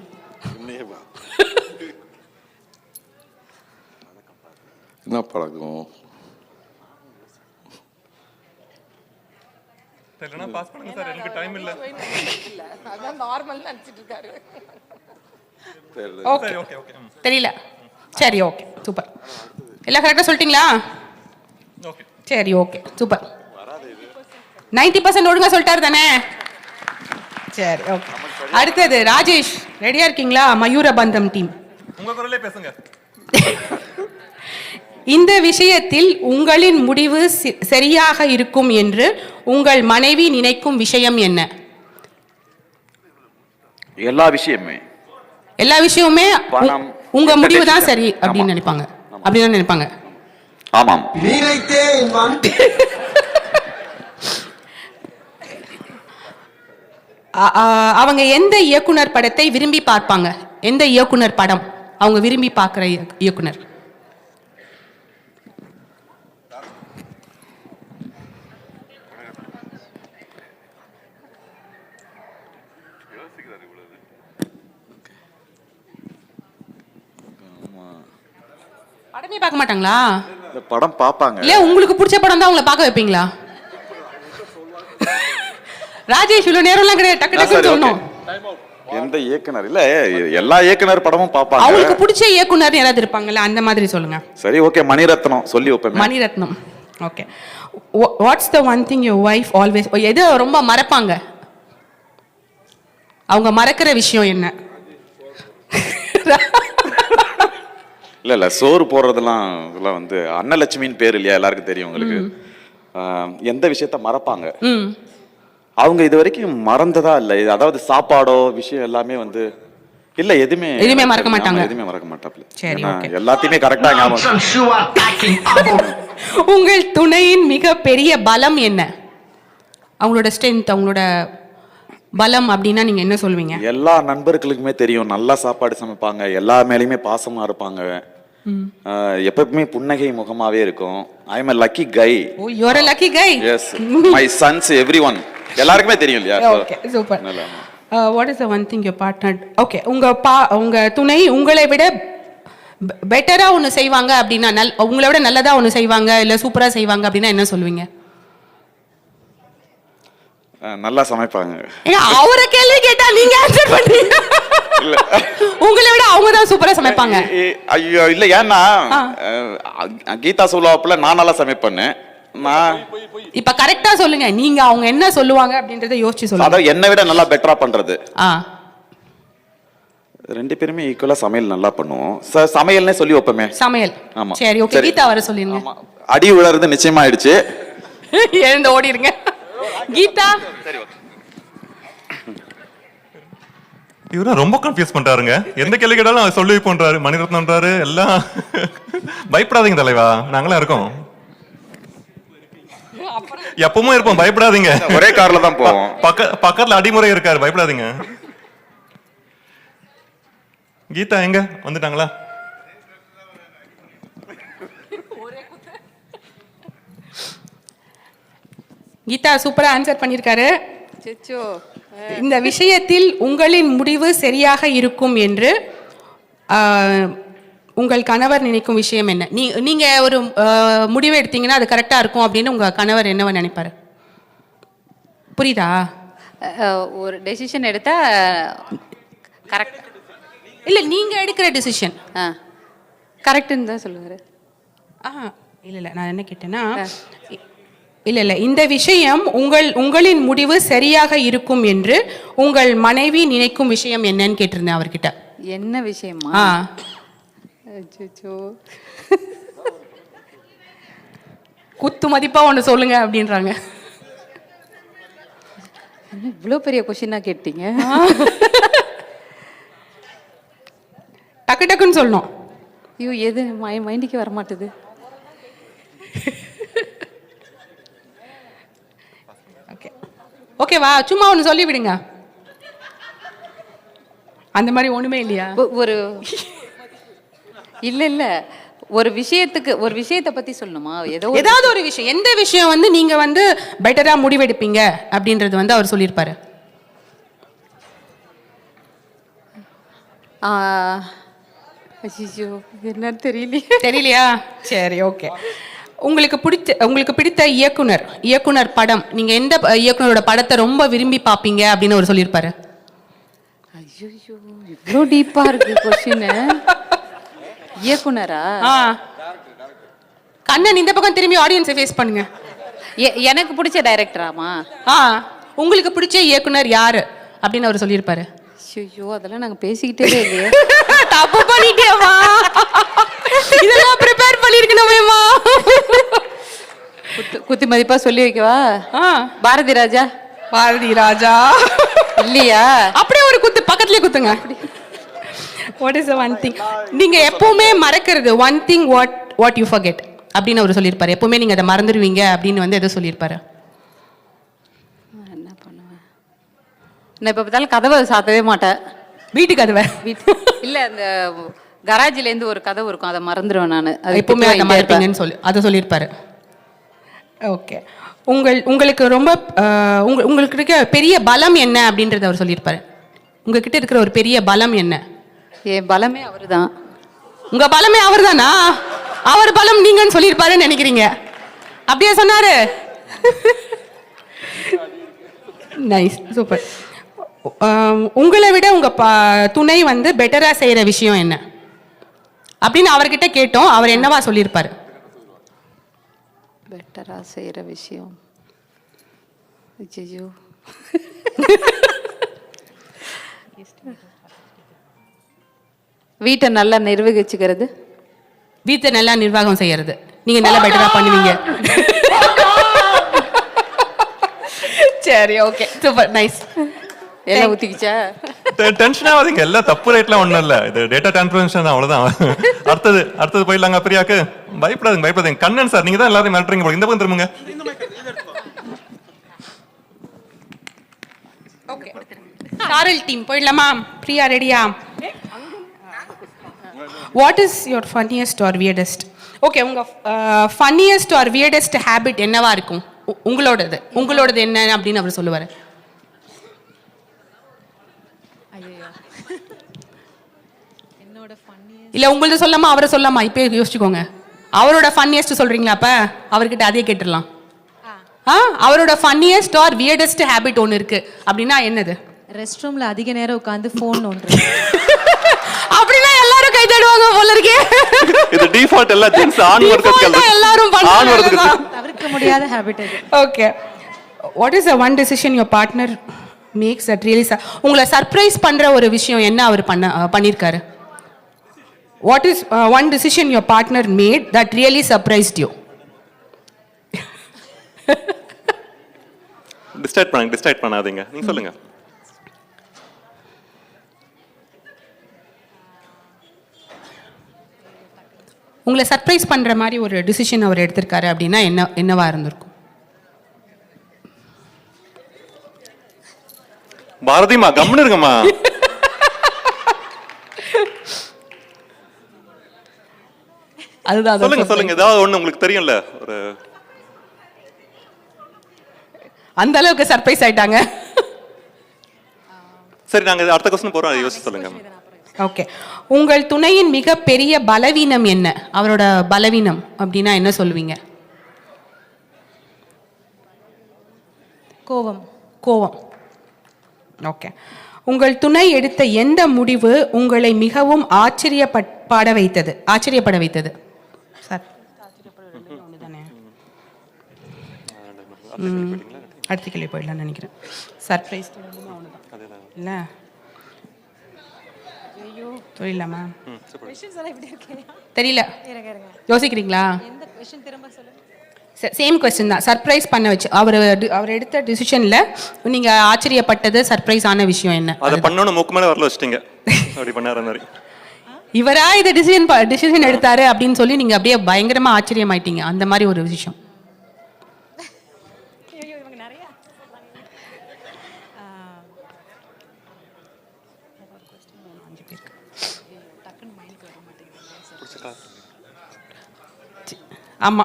என்ன பழக்கம்? தெரியலனா பாஸ் பண்ணுங்க சார், எனக்கு டைம் இல்ல. அதான் நார்மல் நினைச்சிட்டு இருக்காரு. ஓகே தெரியல. சரி ஓகே சூப்பர். எல்லாம் கரெக்டா சொல்லிட்டீங்களா? ஓகே சரி ஓகே சூப்பர். 90% ஒழுங்கா சொல்லிட்டாரு தானே? சரி ஓகே. அடுத்தது ராஜேஷ், ரெடியா இருக்கீங்களா? மயூரபந்தம் டீம், உங்க குரலே பேசுங்க. இந்த விஷயத்தில் உங்களின் முடிவு சரியாக இருக்கும் என்று உங்கள் மனைவி நினைக்கும் விஷயம் என்ன? எல்லா விஷயமுமே உங்க முடிவு தான் சரி அப்படின்னு நினைப்பாங்க. அப்படிதான் நினைப்பாங்க. ஆமாம். அவங்க எந்த இயக்குனர் படத்தை விரும்பி பார்ப்பாங்க? எந்த இயக்குனர் படம் அவங்க விரும்பி பார்க்கிற இயக்குனர்? படமே பார்க்க மாட்டாங்களா? படம் பார்ப்பாங்க. இல்ல உங்களுக்கு பிடிச்ச படம் தான் உங்களை பார்க்க வைப்பீங்களா? ராஜேஷ் இவ்வளவு நேரம்லாம் கிடையாது, டக்கு டக்குன்னு சொல்லணும். எந்த இயக்குனர்? இல்ல எல்லா இயக்குனர் படமும் பார்ப்பாங்க. அவங்களுக்கு பிடிச்ச இயக்குனர் யாராவது இருப்பாங்கல்ல, அந்த மாதிரி சொல்லுங்க. சரி ஓகே, மணிரத்னம் சொல்லி வைப்பேன். Maniratnam. Okay. What's the one thing your wife always, எது ரொம்ப மறப்பாங்க? அவங்க மறக்கிற விஷயம் என்ன? இல்ல சோறு போடுறதெல்லாம் இதெல்லாம் வந்து அன்னலட்சுமின்னு பேர் இல்லையா, எல்லாருக்கும் தெரியும் உங்களுக்கு. எந்த விஷயத்த மறப்பாங்க? அவங்க இது வரைக்கும் மறந்ததா இல்ல. அதாவது சாப்பாடோ விஷயம் எல்லாமே வந்து இல்ல, எதுவுமே மறக்க மாட்டாங்க. எதுவுமே மறக்க மாட்டாப்ல. சரி ஓகே. எல்லாத்தையுமே கரெக்டா ஞாபகம். உங்கள் துணையின் மிக பெரிய பலம் என்ன? அவங்களோட ஸ்ட்ரென்த், அவங்களோட பலம் அப்படின்னா நீங்க என்ன சொல்வீங்க? எல்லா நண்பர்களுக்குமே தெரியும், நல்லா சாப்பாடு சமைப்பாங்க, எல்லா மேலயுமே பாசமா இருப்பாங்க, எப்பவுமே புன்னகை முகமாவே இருக்கும். ஐ அம் a lucky guy. Oh, you are a lucky guy. Yes, my sons, everyone, எல்லாருக்குமே தெரியும் இல்லையா? Okay super. What is the one thing your partner okay உங்கள் துணை உங்களை விட பெட்டராக ஒன்று செய்வாங்க அப்படின்னா உங்களை விட நல்லதாக ஒன்று செய்வாங்க இல்லை சூப்பராக செய்வாங்க அப்படின்னா என்ன சொல்லுவீங்க? நல்லா சமைப்பாங்க. அவரை கேள்வி கேட்டா நீங்க ஆன்சர் பண்றீங்க. உங்களை விட அவங்க தான் சூப்பரா சமைப்பாங்க. ஐயோ இல்ல, ஏன்னா கீதா சொல்லுவாப்புல நான் நல்லா சமைப்பேன்னு. நான் இப்ப கரெக்டா சொல்லுங்க, நீங்க அவங்க என்ன சொல்லுவாங்க அப்படின்றத யோசிச்சு சொல்லுங்க. அதான் என்னை விட நல்லா பெட்டரா பண்றது. ரெண்டு பேருமே ஈக்குவலா சமையல் நல்லா பண்ணுவோம். சமையல்னே சொல்லி வைப்போமே. சமையல். ஆமா. சரி ஓகே, கீதா வர சொல்லிருங்க. அடி விழறது நிச்சயமா ஆயிடுச்சு. எழுந்து ஓடிடுங்க. கீதா. சரி ஓகே. இவரா ரொம்ப கன்ஃபியூஸ் பண்றாருங்க. எந்த கேள்வி கேட்டாலும் அவர் சொல்லி பண்றாரு. மணிரத்னம்ன்றாரு எல்லாம். பயப்படாதீங்க தலைவா, நாங்களாம் இருக்கோம். எப்பவும் இருப்போம், பயப்படாதீங்க. ஒரே கார்ல தான் போவோம். பக்கத்துல அடிமுறை இருக்காரு, பயப்படாதீங்க. கீதா எங்க வந்துட்டாங்களா? கீதா சூப்பரா ஆன்சர் பண்ணிருக்காரு. இந்த விஷயத்தில் உங்களின் முடிவு சரியாக இருக்கும் என்று உங்கள் கணவர் நினைக்கும் விஷயம் என்ன? நீங்க ஒரு முடிவு எடுத்தீங்கன்னா அது கரெக்டா இருக்கும் அப்படின்னு உங்க கணவர் என்னவா நினைப்பாரு? புரியுதா? ஒரு டெசிஷன் எடுத்தா கரெக்ட் இல்ல, நீங்க எடுக்கிற டெசிஷன் கரெக்ட்னு தான் சொல்லுவாரு. இல்ல நான் என்ன கேட்டேன்னா, இல்ல இந்த விஷயம் உங்களின் முடிவு சரியாக இருக்கும் என்று உங்கள் மனைவி நினைக்கும் விஷயம் என்னன்னு கேட்டிருந்தேன் அவர்கிட்ட. என்ன விஷயமா? குத்து மதிப்பா ஒன்று சொல்லுங்க அப்படின்றாங்க. இவ்வளோ பெரிய கொஸ்டினா கேட்டீங்க. டக்கு டக்குன்னு சொல்லணும். ஐயோ எது மைண்டுக்கு வர மாட்டுது. ஓகேவா, சும்மா ஒன்று சொல்லி விடுங்க. அந்த மாதிரி ஒண்ணுமே இல்லையா? ஒரு இல்ல ஒரு விஷயத்தை பத்தி சொல்லணுமா? ஏதாவது ஒரு விஷயம், எந்த விஷயம் வந்து நீங்க வந்து பெட்டரா முடிவெடுப்பீங்க அப்படின்றது வந்து அவர் சொல்லியிருப்பாரு. என்ன தெரியலையா? சரி ஓகே. உங்களுக்கு பிடித்த இயக்குனர் படம், நீங்க எந்த இயக்குனரோட படத்தை ரொம்ப விரும்பி பாப்பீங்க அப்படின்னு அவர் சொல்லியிருப்பாரு. ஐயோ இவ்வளோ டீப்பா இருக்கு கொஸ்டின். இயக்குனரா? கண்ணன் இந்த பக்கம் திரும்பி ஆடியன்ஸை ஃபேஸ் பண்ணுங்க. எனக்கு பிடிச்ச டைரக்டராமா? உங்களுக்கு பிடிச்ச இயக்குனர் யாரு அப்படின்னு அவர் சொல்லியிருப்பாரு. ஐயோ அதெல்லாம் நாங்க பேசிக்கிட்டே இல்லையே. தப்பு பண்ணிட்டேமா, இதெல்லாம் ப்ரிப்பேர் பண்ணிருக்கணுமேமா. குத்தி மதிப்பா சொல்லி வைக்கவா? பாரதி ராஜா இல்லையா? அப்படியே ஒரு குத்து பக்கத்துலயே குத்துங்க. வாட் இஸ் ஒன் திங் நீங்க எப்பவுமே மறக்கிறது? One thing what you forget அப்படின்னு அவர் சொல்லியிருப்பாரு. எப்பவுமே நீங்க அதை மறந்துடுவீங்க அப்படின்னு வந்து எதை சொல்லியிருப்பாரு? என்ன பண்ணுவேன், நான் இப்ப பார்த்தாலும் கதவை சாத்தவே மாட்டேன். வீட்டு கதவை இல்ல, அந்த கராஜ்ல இருந்து ஒரு கதவு இருக்கும், அதை மறந்துடுவேன் நான். எப்பவுமே அதை மறப்பீங்கன்னு சொல்லி அதை சொல்லியிருப்பாரு. ஓகே. உங்களுக்கு ரொம்ப உங்களுக்கு இருக்க பெரிய பலம் என்ன அப்படின்றத அவர் சொல்லியிருப்பாரு. உங்ககிட்ட இருக்கிற ஒரு பெரிய பலம் என்ன? என் பலமே அவரு தான். உங்க பலமே அவர் தானா? அவர் பலம் நீங்கன்னு சொல்லியிருப்பாருன்னு நினைக்கிறீங்க? அப்படியே சொன்னாரு. Nice, super. உங்களை விட உங்க துணை வந்து பெட்டரா செய்யற விஷயம் என்ன அப்படின்னு அவர்கிட்ட கேட்டோம். அவர் என்னவா சொல்லியிருப்பாரு? பெட்டரா செய்யற விஷயம், ஐயோ வீட்டை நல்லா நிர்வகிச்சுக்கிறது. வீட்டை நல்லா நிர்வாகம் செய்யறது. நீங்க நல்லா பெட்டரா பண்ணுவீங்க. சரி ஓகே, சூப்பர், நைஸ். எல்லாம் ஊத்திக்கிச்சா? டென்ஷன் ஆகாதீங்க, எல்லாம் தப்பு ரேட்லாம் ஒன்றும் இல்லை. இது டேட்டா டிரான்ஸ்ஃபர்மேஷன் தான், அவ்வளோதான். அடுத்தது போயிடலாங்க பிரியாக்கு. பயப்படாதீங்க. கண்ணன் சார், நீங்க தான் எல்லாரும் மிரட்டுறீங்க. இந்த பக்கம் திரும்புங்க. சாரல் டீம் போயிடலாமா? பிரியா ரெடியா? What is your funniest or weirdest? Okay, உங்க ஃபன்னியஸ்ட் ஆர் வியர்டஸ்ட் ஹேபிட் என்னவா இருக்கும்? உங்களோடது என்ன அப்படின்னு அவர் சொல்லுவாரு. இல்லை உங்களது சொல்லாமா அவரை சொல்லாமா இப்போ யோசிச்சுக்கோங்க. அவரோட ஃபன்னியஸ்ட் சொல்கிறீங்களா அப்போ அவர்கிட்ட அதே கேட்டுடலாம். அவரோட ஃபன்னியஸ்ட் ஆர் வியர்டஸ்ட் ஹேபிட் ஒன்று இருக்குது அப்படின்னா என்னது? ரெஸ்ட் ரூம்ல அதிக நேரம் உட்காந்து ஃபோன் நோண்டுறது. அப்படின்னா எல்லாரும் கை தட்டுவாங்க போல இருக்கே. இது டிஃபால்ட் எல்லாம் ஜென்ஸ் ஆண் வர்க்கத்துக்கு எல்லாரும் பண்றாங்க. தவிர்க்க முடியாத ஹேபிட் இது. Okay. What is the one decision your partner makes that really உங்களை சர்ப்ரைஸ் பண்ற ஒரு விஷயம் என்ன அவர் பண்ணிருக்காரு? What is one decision your partner made that really surprised you? Distract பண்ணாதீங்க, நீங்க சொல்லுங்க. உங்களை சர்ப்ரைஸ் பண்ற மாதிரி ஒரு டிசிஷன் அவர் எடுத்திருக்காரு அப்படின்னா என்னவா இருந்திருக்கும்? பாரதிமா கம்முன்னு இருங்கம்மா. அதுதான் சொல்லுங்க ஏதாவது ஒண்ணு உங்களுக்கு தெரியும்ல. ஒரு அந்த அளவுக்கு சர்ப்ரைஸ் ஆயிட்டாங்க. சரி நாங்க அடுத்த क्वेश्चन போறோம், அதை யோசிச்சு சொல்லுங்க. ஓகே. உங்கள் துணையின் மிகப்பெரிய பலவீனம் என்ன? அவரோட பலவீனம் அப்படின்னா என்ன சொல்லுவீங்க? கோவம். ஓகே. உங்கள் துணை எடுத்த எந்த முடிவு உங்களை மிகவும் ஆச்சரியப்பட வைத்தது? சார் அடுத்த கேள்வி போயிடலாம்னு நினைக்கிறேன். சர்ப்ரைஸ் இல்லை சொல்லலாமா? தெரியல, யோசிக்கிறீங்களா? சேம் கொஸ்டின் தான். சர்ப்ரைஸ் பண்ண வச்சு அவர் எடுத்த டிசிஷன்ல நீங்க ஆச்சரியப்பட்டது சர்ப்ரைஸ் ஆன விஷயம் என்ன? அத பண்ணனும் மூக்கு மேல வரல வச்சிட்டீங்க. அப்படி பண்ணார மாதிரி. இவரா இந்த டிசிஷன் எடுத்தாரு அப்படின்னு சொல்லி நீங்க அப்படியே பயங்கரமா ஆச்சரியமாயிட்டீங்க. அந்த மாதிரி ஒரு விஷயம். ஆமா.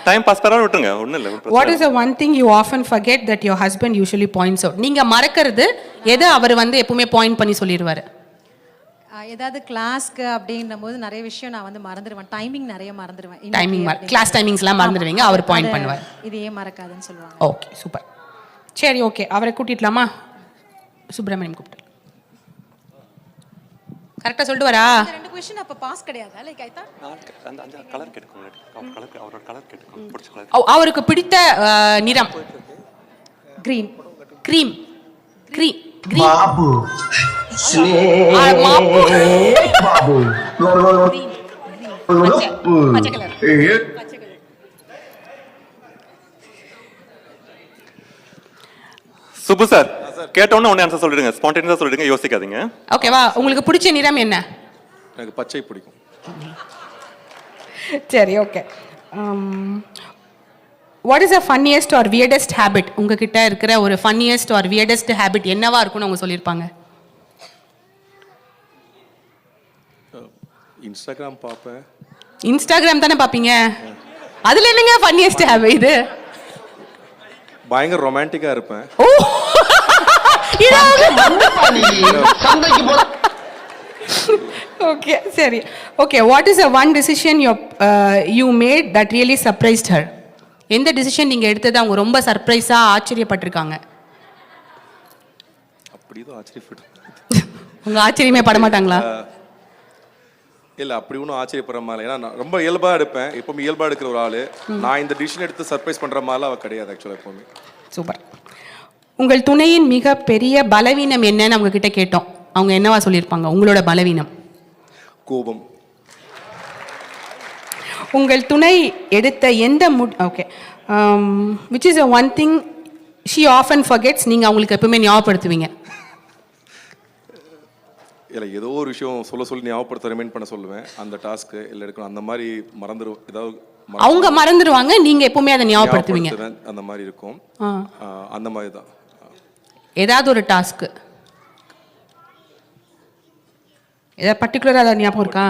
டைம் பாஸ் பண்ணாம விட்டுருங்க, ஒண்ணும் இல்ல. What is the one thing you often forget that your husband usually points out? நீங்க மறக்கிறது எதை அவர் எப்பவுமே பாயிண்ட் பண்ணி சொல்லிடுவாரு? ஏதாவது கிளாஸ்க்கு அப்படின்னும்போது நிறைய விஷயம் நான் மறந்துடுவேன். டைமிங் நிறைய மறந்துடுவேன். கிளாஸ் டைமிங்ஸ்லாம் மறந்துடுவீங்க, அவர் பாயிண்ட் பண்ணுவார். இது ஏன் மறக்காதுன்னு சொல்லுவாங்க. Okay, super. சரி, ஓகே. அவரை கூட்டிடலாமா? சுப்பிரமணியம் கூப்பிட்டு கரெக்டா சொல்லிட்டு வரா? ரெண்டு क्वेश्चन அப்ப பாஸ் கிடையாதா? லைக் ஐ தாட் அந்த கலர் கேட்கணும். அவரோட கலர் கேட்கணும். பிடிச்ச கலர். அவருக்கு பிடித்த நிறம் கிரீன். பாபு பாபு பச்சை கலர். சுப்பு சார் கேட்டோன்னு ஒண்ணு ஆன்சர் சொல்லிடுங்க. ஸ்பான்டேனியஸா சொல்லிடுங்க, யோசிக்காதீங்க. ஓகேவா? உங்களுக்கு பிடிச்ச நிறம் என்ன? எனக்கு பச்சை பிடிக்கும். சரி, okay. What is the funniest or weirdest habit? உங்ககிட்ட இருக்கிற ஒரு ஃபன்னியஸ்ட் ஆர் வியர்டஸ்ட் ஹேபிட் என்னவா இருக்கும்னு அவங்க சொல்லியிருப்பாங்க? இன்ஸ்டாகிராம் பார்ப்பேன். இன்ஸ்டாகிராம் தானே பார்ப்பீங்க? அதுல என்னங்க ஃபன்னியஸ்ட் ஹேபிட் இது? பயங்கர ரொமான்டிக்கா இருப்பேன். ஓ, ஓகே, சரி. Okay. What is a one decision you made that really surprised her? எந்த டிசிஷன் நீங்க எடுத்தது அவங்க ரொம்ப சர்ப்ரைஸா ஆச்சரியப்பட்டிருக்காங்க? அப்படிதான் ஆச்சரியப்பட்டு. உங்க ஆச்சரியமே பட மாட்டாங்களா? இல்ல, அப்படி ஒன்றும் ஆச்சரியப்படுற மாதிரி. ஏன்னா நான் ரொம்ப இயல்பா எடுப்பேன். எப்பவுமே இயல்பா எடுக்கிற ஒரு ஆளு. நான் இந்த டிசிஷன் எடுத்து சர்ப்ரைஸ் பண்ற மாதிரிலாம் அவ கிடையாது ஆக்சுவலா எப்பவுமே. சூப்பர். உங்கள் துணையின் மிக பெரிய பலவீனம் என்னன்னு அவங்க கிட்ட கேட்டோம். அவங்க என்னவா சொல்லியிருப்பாங்க? உங்களோட பலவீனம் கோபம். உங்கள் துணை எடுத்த எந்த okay which is a one thing she often forgets நீங்க அவங்களுக்கு எப்பவுமே ஞாபகப்படுத்துவீங்க? இல்லை, ஏதோ ஒரு விஷயம் சொல்லி ஞாபகப்படுத்த ரிமைண்ட் பண்ண சொல்லுவேன். அந்த டாஸ்க்கு இல்லை எடுக்கணும், அந்த மாதிரி மறந்துடும். ஏதாவது அவங்க மறந்துடுவாங்க, நீங்க எப்பவுமே அதை ஞாபகப்படுத்துவீங்க. அந்த மாதிரி இருக்கும். அந்த மாதிரி தான். ஏதாவது ஒரு டாஸ்க்கு ஏதாவது பர்டிகுலராக ஏதாவது ஞாபகம் இருக்கா?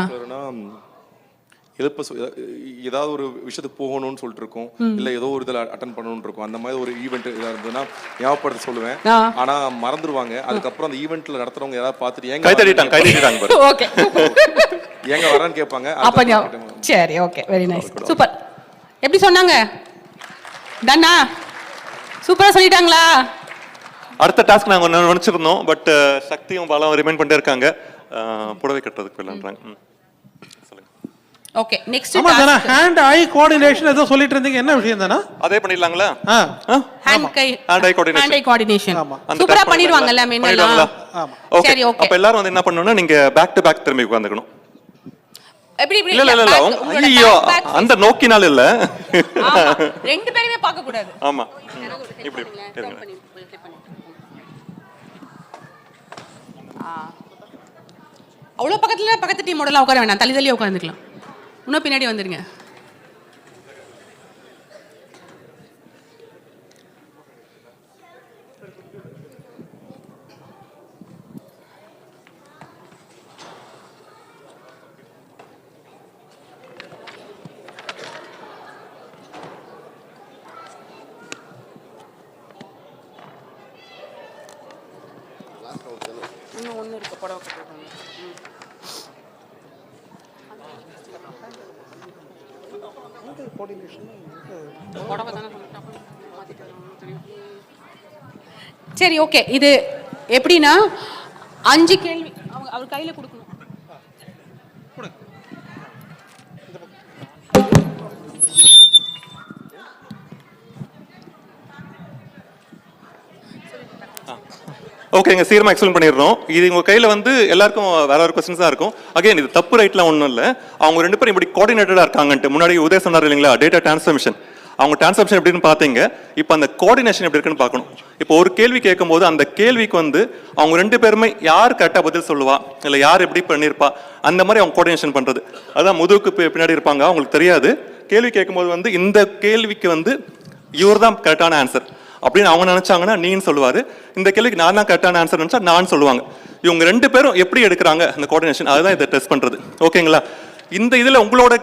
ஏதாவது ஒரு விஷயத்துக்கு போகணும்னு சொல்லிட்டு இருக்கோம், இல்ல ஏதோ ஒரு இதில் அட்டன் பண்ணணும்னு இருக்கும். அந்த மாதிரி ஒரு ஈவெண்ட் ஏதாவது இருந்ததுன்னா ஞாபகப்படுத்த சொல்லுவேன். ஆனா மறந்துடுவாங்க. அதுக்கப்புறம் அந்த ஈவெண்ட்ல நடத்துறவங்க ஏதாவது பார்த்துட்டு ஏன் கை தட்டிட்டாங்க. ஓகே. எங்க வரான்னு கேட்பாங்க. அப்ப சரி, ஓகே, வெரி நைஸ், சூப்பர். எப்படி சொன்னாங்க? டன்னா? சூப்பரா சொல்லிட்டாங்களா? அடுத்த டாஸ்க் நாங்க ஒன்று நினைச்சிருந்தோம், பட் சக்தியும் பாலாவும் ரிமைண்ட் பண்ணிட்டே இருக்காங்க. புடவை கட்டுறதுக்கு போயிடலான்றாங்க. சொல்லுங்க. ஓகே, நெக்ஸ்ட் ஆமா தானே, ஹேண்ட் ஐ கோஆர்டினேஷன் ஏதோ சொல்லிட்டு இருந்தீங்க, என்ன விஷயம் தானே? அதே பண்ணிடலாங்களா? ஹேண்ட் ஐ கோஆர்டினேஷன் சூப்பரா பண்ணிடுவாங்கல்ல மென்னெல்லாம். ஓகே, சரி, ஓகே. அப்ப எல்லாரும் வந்து என்ன பண்ணனும்னா நீங்க பேக் டு பேக் திரும்பி உட்கார்ந்துக்கணும். எப்படி இப்படி? இல்ல இல்ல இல்ல, ஐயோ அந்த நோக்கினால இல்ல, ரெண்டு பேருமே பார்க்க கூடாது. ஆமா, இப்படி இருங்க. அவ்வளோ பக்கத்து டீம் மாடலாக உட்கார வேண்டாம், தள்ளி தள்ளி உட்காந்துக்கலாம். இன்னும் பின்னாடி வந்துடுங்க. இன்னும் ஒன்று இருக்கு, புடவை கட்டுறாங்க. சரி, ஓகே. இது எப்படின்னா 5 கேள்வி அவர் கையில கொடுக்கணும். ஓகேங்க, சீக்கிரமா எக்ஸ்பிளைன் பண்ணிடுறோம். இது உங்க கையில வந்து எல்லாருக்கும் வேற ஒரு கொஸ்டின்ஸ் தான் இருக்கும். அகைன் இது தப்பு ரைட்லாம் ஒன்றும் இல்லை. அவங்க ரெண்டு பேரும் இப்படி கோஆர்டினேட்டடா இருக்காங்கன்ட்டு முன்னாடி உதய சொன்னார் இல்லைங்களா, டேட்டா டிரான்ஸ்ஃபர்மேஷன். அவங்க டிரான்ஸ்ஃபர்மேஷன் எப்படின்னு பார்த்தீங்க. இப்போ அந்த கோஆர்டினேஷன் எப்படி இருக்குன்னு பார்க்கணும். இப்போ ஒரு கேள்வி கேட்கும்போது அந்த கேள்விக்கு வந்து அவங்க ரெண்டு பேருமே யார் கரெக்டாக பதில் சொல்லுவா, இல்லை யார் எப்படி பண்ணியிருப்பா, அந்த மாதிரி அவங்க கோஆர்டினேஷன் பண்றது. அதான் முதுகுக்கு பின்னாடி இருப்பாங்க, அவங்களுக்கு தெரியாது. கேள்வி கேட்கும்போது வந்து இந்த கேள்விக்கு வந்து இவர் தான் கரெக்டான ஆன்சர் அப்படின்னு அவங்க நினைச்சாங்கன்னா நீன்னு சொல்லுவாரு. இந்த கேள்விக்கு நான் தான் கரெக்டான ஆன்சர் நினைச்சா நான் சொல்லுவாங்க. இவங்க ரெண்டு பேரும் எப்படி எடுக்கிறாங்க அந்த கோஆர்டினேஷன், அதுதான் இதை டெஸ்ட் பண்றது. ஓகேங்களா? இந்த இதுல உங்களோட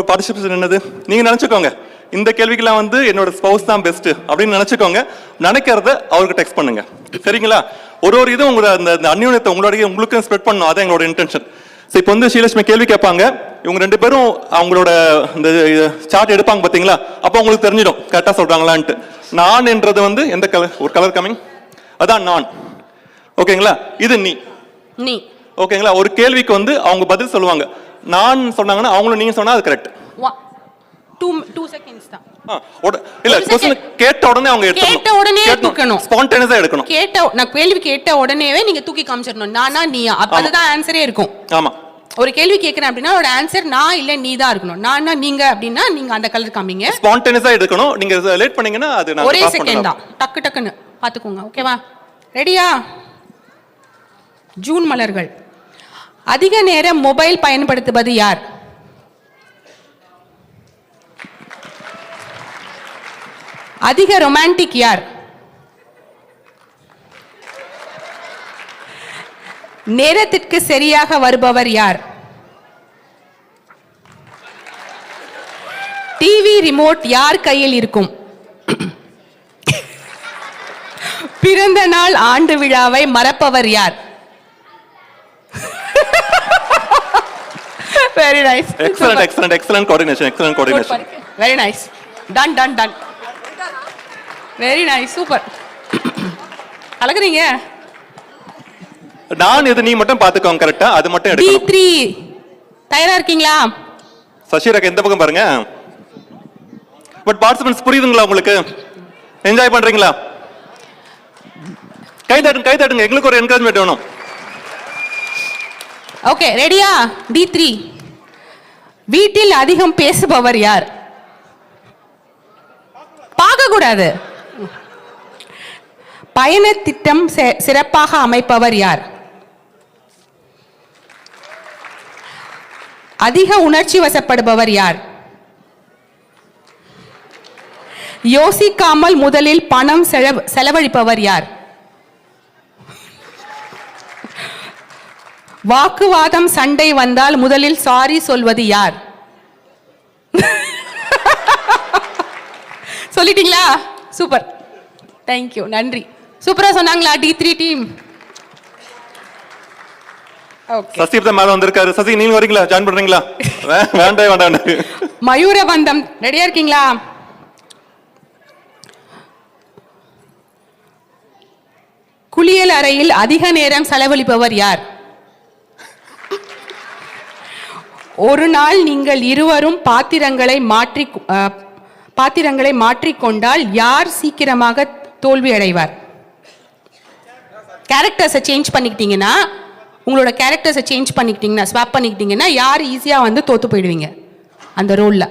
பார்ட்டிசிபேஷன் என்னது நீங்க நினைச்சுக்கோங்க. இந்த கேள்விக்கெல்லாம் வந்து என்னோட ஸ்பௌஸ் தான் பெஸ்ட் அப்படின்னு நினைச்சுக்கோங்க. நினைக்கிறத அவருக்கு டெக்ஸ்ட் பண்ணுங்க, சரிங்களா? ஒரு இது உங்களோட அந்த அந்யோன்யத்தை உங்களுக்கும் ஸ்ப்ரெட் பண்ணணும், அதான் எங்களோட இன்டென்ஷன். ஸோ இப்போ வந்து ஸ்ரீலட்சுமி கேள்வி கேட்பாங்க, இவங்க ரெண்டு பேரும் அவங்களோட இந்த சார்ட் எடுப்பாங்க பார்த்தீங்களா, அப்போ உங்களுக்கு தெரிஞ்சிடும் கரெக்டாக சொல்றாங்களான்ட்டு. நான் என்றது வந்து எந்த கலர், ஒரு கலர் கமிங், அதான் நான். ஓகேங்களா? இது நீ. ஓகேங்களா? ஒரு கேள்விக்கு வந்து அவங்க பதில் சொல்லுவாங்க. நான் சொன்னாங்கன்னா அவங்களும் நீங்க சொன்னா அது கரெக்ட். 2 seconds தான். இல்ல, क्वेश्चन கேட்ட உடனே அவங்க எடுக்கணும். கேட்ட உடனே தூக்கணும். ஸ்பான்டேனியஸா எடுக்கணும். நான் கேள்வி கேட்ட உடனேவே நீங்க தூக்கி காமிச்சிரணும். நானா நீயா, அதுதான் ஆன்சரே இருக்கும். ஆமா. ஒரு கேள்வி கேக்குறேன் அப்படினா ஒரு ஆன்சர் நான் இல்ல நீ தான் இருக்கணும். நானா நீங்க அப்படினா நீங்க அந்த கலர் காமிங்க. ஸ்பான்டேனியஸா எடுக்கணும். நீங்க லேட் பண்ணீங்கன்னா அது நான் ஒரே செகண்ட் தான். டக்கு டக்குன்னு பாத்துக்கோங்க. ஓகேவா? ரெடியா? ஜூன் மலர்கள். அதிக நேரம் மொபைல் பயன்படுத்துவது யார்? அதிக ரொமான்டிக் யார்? நேரத்திற்கு சரியாக வருபவர் யார்? டிவி ரிமோட் யார் கையில் இருக்கும்? பிறந்த நாள் ஆண்டு விழாவை மறப்பவர் யார்? Very nice. Excellent coordination. Very nice. Done. Very nice. Super. அழகுறீங்க. நான் இது நீ மட்டும் பாத்துக்கோங்க, கரெக்ட்டா? அது மட்டும் எடுக்கணும். D3 தயாரா இருக்கீங்களா? சசிரேகா இந்த பக்கம் பாருங்க. பட் பார்ட்டிசிபென்ட்ஸ் புரியுதுங்களா உங்களுக்கு? என்ஜாய் பண்றீங்களா? கை தட்டுங்க, எங்களுக்கு ஒரு என்கரேஜ்மென்ட் வேணும். ஓகே, ரெடியா? D3. வீட்டில் அதிகம் பேசுபவர் யார்? பார்க்க கூடாது. பயண திட்டம் சிறப்பாக அமைப்பவர் யார்? அதிக உணர்ச்சி வசப்படுபவர் யார்? யோசிக்காமல் முதலில் பணம் செலவழிப்பவர் யார்? வாக்குவாதம் சண்டை வந்தால் முதலில் சாரி சொல்வது யார்? சொல்லிட்டீங்களா? சூப்பர், தேங்க்யூ, நன்றி. சூப்பரா சொன்னாங்களா D3 டீம்? ஓகே. சசி இப்ப மேல வந்திருக்காரு. சசி நீங்க வரீங்களா? ஜாயின் பண்றீங்களா? வேண்டாம். மயூரபந்தம் ரெடியா இருக்கீங்களா? குளியல் அறையில் அதிக நேரம் செலவழிப்பவர் யார்? ஒரு நாள் நீங்கள் இருவரும் பாத்திரங்களை மாற்றிக்கொண்டால் யார் சீக்கிரமாக தோல்வி அடைவார்? கேரக்டர்ஸை சேஞ்ச் பண்ணிக்கிட்டீங்கன்னா, உங்களோட கேரக்டர்ஸை சேஞ்ச் பண்ணிக்கிட்டீங்கன்னா, ஸ்வாப் பண்ணிக்கிட்டீங்கன்னா யார் ஈஸியாக வந்து தோத்து போயிடுவீங்க அந்த ரோலில்?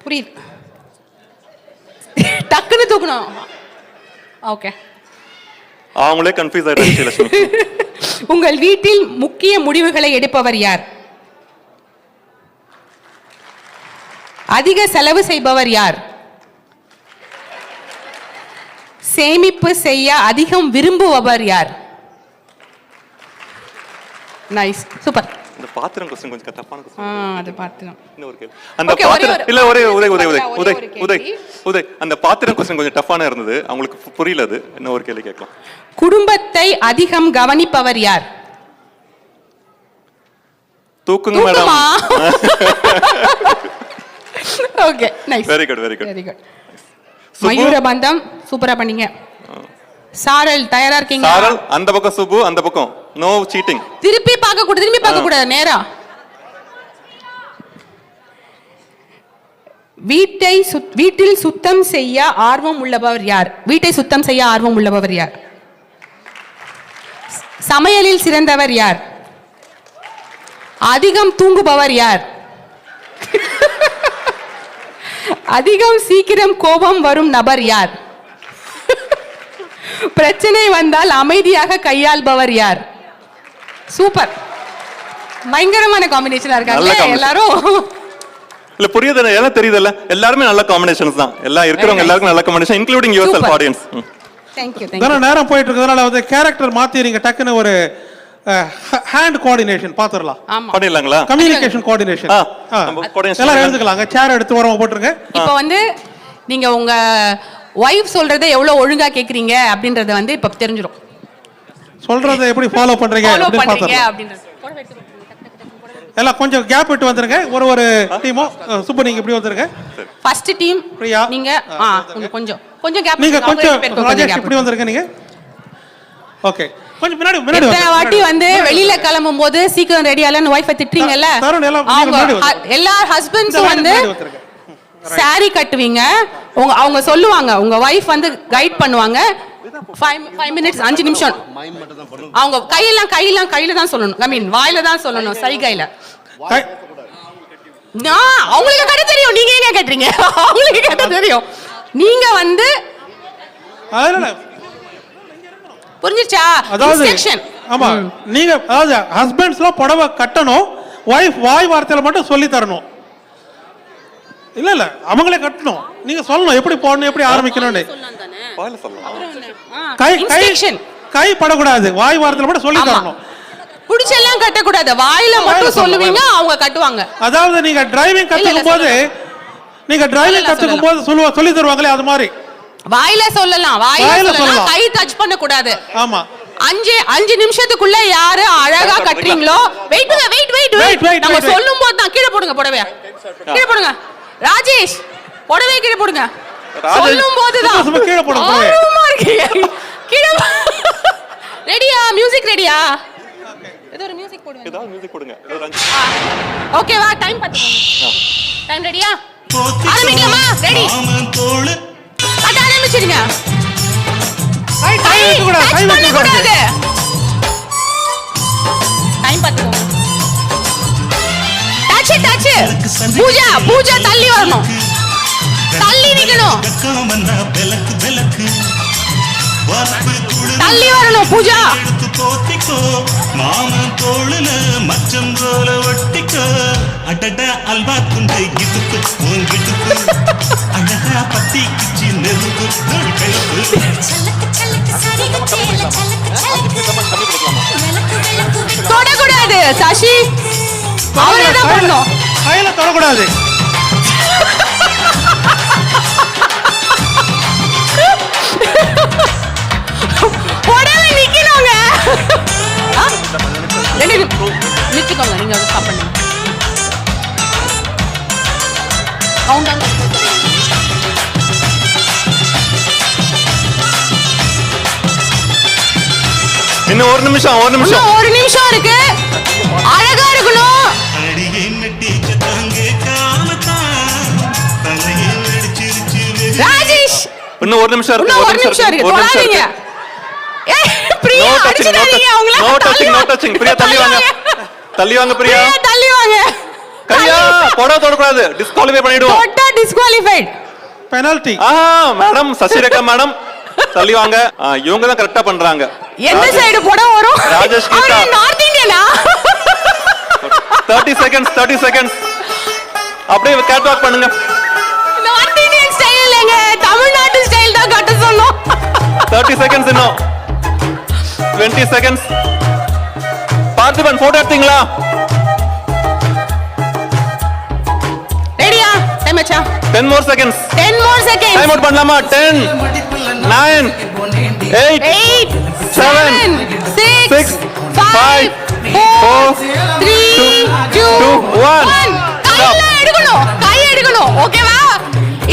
புரியுது? டக்குன்னு தூக்கணும். ஓகே. அவங்களே கன்ஃபியூஸ் ஆயிடுச்சு லட்சுமி. உங்கள் வீட்டில் முக்கிய முடிவுகளை எடுப்பவர் யார்? அதிக செலவு செய்பவர் யார்? சேமிப்பு செய்ய அதிகம் விரும்புபவர் யார்? Nice, super. இந்த பாத்திரம் क्वेश्चन கொஞ்சம் தப்பான क्वेश्चन. அது பாத்திரம். இன்னொரு கேள்வி. அந்த பாத்திரம் இல்ல உதய் அந்த பாத்திரம் क्वेश्चन கொஞ்சம் டஃப்பான இருந்தது. அவங்களுக்கு புரியல அது. இன்னொரு கேள்வி கேட்கலாம். குடும்பத்தை அதிகம் கவனிப்பவர் யார்? தூக்குங்க மேடம். Okay, nice. Very good. மயூரபந்தம் சூப்பரா பண்ணீங்க. சாரல் தயாரா இருக்கீங்க? சாரல் அந்த பக்கம், சுபு அந்த பக்கம். No cheating. திருப்பி பார்க்க கூடாது நேரா. வீட்டில் சுத்தம் செய்ய ஆர்வம் உள்ளவர் யார்? வீட்டை சுத்தம் செய்ய ஆர்வம் உள்ளவர் யார்? சமையலில் சிறந்தவர் யார்? அதிகம் தூங்குபவர் யார்? அதிகம் சீக்கிரம் கோபம் வரும் நபர் யார்? பிரச்சனை வந்தால் அமைதியாக கையாள்பவர் யார்? சூப்பர், பயங்கரமான காம்பினேஷனா இருக்காங்க எல்லாரும். இல்ல புரியுது, எல்லாம் தெரியுதுல்ல, எல்லாருமே நல்ல காம்பினேஷன்ஸ் தான். எல்லாம் இருக்கிறவங்க எல்லாருக்கும் நல்ல combination, including your self audience. Thank you. நேரம் போயிட்டு இருக்கிறதுனால வந்து கேரக்டர் மாத்திரீங்க, டக்குன்னு ஒரு ஹேண்ட் கோஆர்டினேஷன் பாத்துறலாம். பண்ணிடலாங்களா? கம்யூனிகேஷன் கோஆர்டினேஷன் எல்லாம் எழுதுக்கலாங்க. சேர் எடுத்து வரவங்க போட்டுருங்க. இப்போ வந்து நீங்க உங்க வைஃப் சொல்றதை எவ்வளவு ஒழுங்கா கேக்குறீங்க அப்படின்றத வந்து இப்ப தெரிஞ்சிடும். சொல்றதை எப்படி ஃபாலோ பண்றீங்க அப்படின்றது எல்லாம் கொஞ்சம் கேப் விட்டு வந்துருங்க. ஒரு டீமோ சூப்பர், நீங்க இப்படி வந்துருங்க. ஃபர்ஸ்ட் டீம் பிரியா, நீங்க கொஞ்சம் கேப், நீங்க கொஞ்சம் ராஜேஷ் இப்படி வந்துருங்க நீங்க. ஓகே, கொஞ்சம் முன்னாடி எத்தனை வாட்டி வந்து வெளியில கிளம்பும் போது சீக்கிரம் ரெடி ஆகலன்னு வைஃபை திட்டுறீங்கல்ல, எல்லா ஹஸ்பண்ட்ஸும் வந்து சாரி கட்டுவீங்க. அவங்க சொல்லுவாங்க, உங்க வைஃப் வந்து கைட் பண்ணுவாங்க. 5 மினிட்ஸ் 5 நிமிஷம் அவங்க கையில தான் சொல்லணும். ஐ மீன் வாயில தான் சொல்லணும், சைகையில. அவங்களுக்கு கட்ட தெரியும், நீங்க எங்க கட்டுறீங்க? அவங்களுக்கு கட்ட தெரியும். நீங்க வந்து புரிஞ்சிச்சா? இன்ஸ்ட்ரக்ஷன். ஆமா, நீங்க அதாவது ஹஸ்பண்ட்ஸ்லாம் புடவை கட்டணும், வைஃப் வாய் வார்த்தையில மட்டும் சொல்லி தரணும். இல்ல அவங்களே கட்டணும், நீங்க சொல்லணும் எப்படி போடணும், எப்படி ஆரம்பிக்கணும்னு. கை படக்கூடாது, வாய் வார்த்தையில மட்டும் சொல்லி தரணும். புடிச்செல்லாம் கட்ட கூடாது, வாயில மட்டும் சொல்லுவீங்க, அவங்க கட்டுவாங்க. அதாவது நீங்க டிரைவிங் கத்துக்கும் போது சொல்லி தருவாங்களே, அது மாதிரி வாயில சொல்லலாம், வாயில சொல்லலாம், கை டச் பண்ண கூடாது. ஆமா, 5 நிமிஷத்துக்குள்ள யாரு அழகா கட்டுறீங்களோ, வெயிட் நம்ம சொல்லும் போது தான். கீழே போடுங்க புடவையா, கீழே போடுங்க ராஜேஷ், புடவை கீழே போடுங்க. சொல்லும் போதுதான் கீழே போடுங்க. கீழே ரெடியா? மியூசிக் ரெடியா? ஏதோ ஒரு மியூசிக் போடுங்க. ஓகேவா? டைம் பாத்துக்கோங்க. டைம் ரெடியா? ஆரம்பிக்கலாமா? ரெடி? அட ஆரம்பிச்சிடுங்க. கை பண்ண கூடாது. டைம் பாத்துக்கோங்க. டச் பூஜா தள்ளி வரணும், தள்ளி நிக்கணும், தள்ளி வரணும். பூஜா மாமன் தோளுல மச்சம் போல ஒட்டிக்கோ, அடட அல்வா துண்டை கிட்டுக்கு உங்கிட்டுக்கு, அழகா பத்தி கிச்சி நெருப்பு தொடக்கூடாது. சசி அவரேதான் பண்ணணும், கையில தொடக்கூடாது. உடனே நிக்கணுங்க. இன்னும் ஒரு நிமிஷம் இன்னும் ஒரு நிமிஷம் இருக்கு. அழகா இருக்கணும். ராஜேஷ் இன்னும் ஒரு நிமிஷம் இருக்கு. இன்னும் ஒரு நிமிஷம் இருக்கு. தொடாதீங்க. பிரியா அடிச்சிடாதீங்க அவங்கள. No touching. பிரியா தள்ளி வாங்க. தள்ளி வாங்க பிரியா. தள்ளி வாங்க. கையா தொடக்கூடாது. டிஸ்குவாலிஃபை பண்ணிடுவோம். தொட்டா disqualified. Penalty. Madam Sasirekha madam தள்ளி வாங்க. இவங்க தான் கரெக்டா பண்றாங்க. எந்த சைடு போட வரும்? ராஜேஷ் கீதா. நார்த் இந்தியனா? 30 செகண்ட்ஸ். அப்படியே கேட் வாக் பண்ணுங்க. நார்த் இந்தியன் ஸ்டைல் இல்லங்க, தமிழ்நாட்டு ஸ்டைல் தான் கட்ட சொன்னோம். 30 செகண்ட்ஸ் இன்னும். 20 செகண்ட்ஸ். பார்த்திபன் போட்டோ எடுத்தீங்களா? ரெடியா? டைம் ஆச்சா? 10 more seconds. 10 more seconds. Time out பண்ணலாமா? 10 9 8 7 6 5 4 3 2 1 கை எடுக்கணும். ஓகேவா?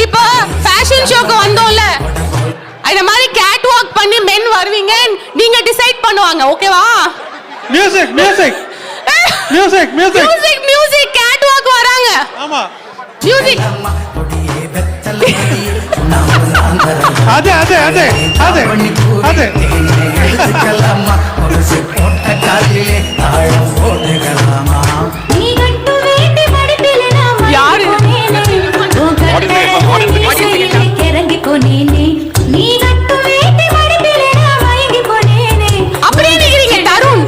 இப்போ ஃபேஷன் ஷோக்கு வந்தோம்ல, இந்த மாதிரி கேட் வாக் பண்ணி மென் வருவீங்க, நீங்க டிசைட் பண்ணுவாங்க. ஓகேவா? மியூசிக் கேட் வாக் வராங்க. ஆமா. மியூசிக். அது யாரு? அப்படியே நிக்கிறீங்க தருண்.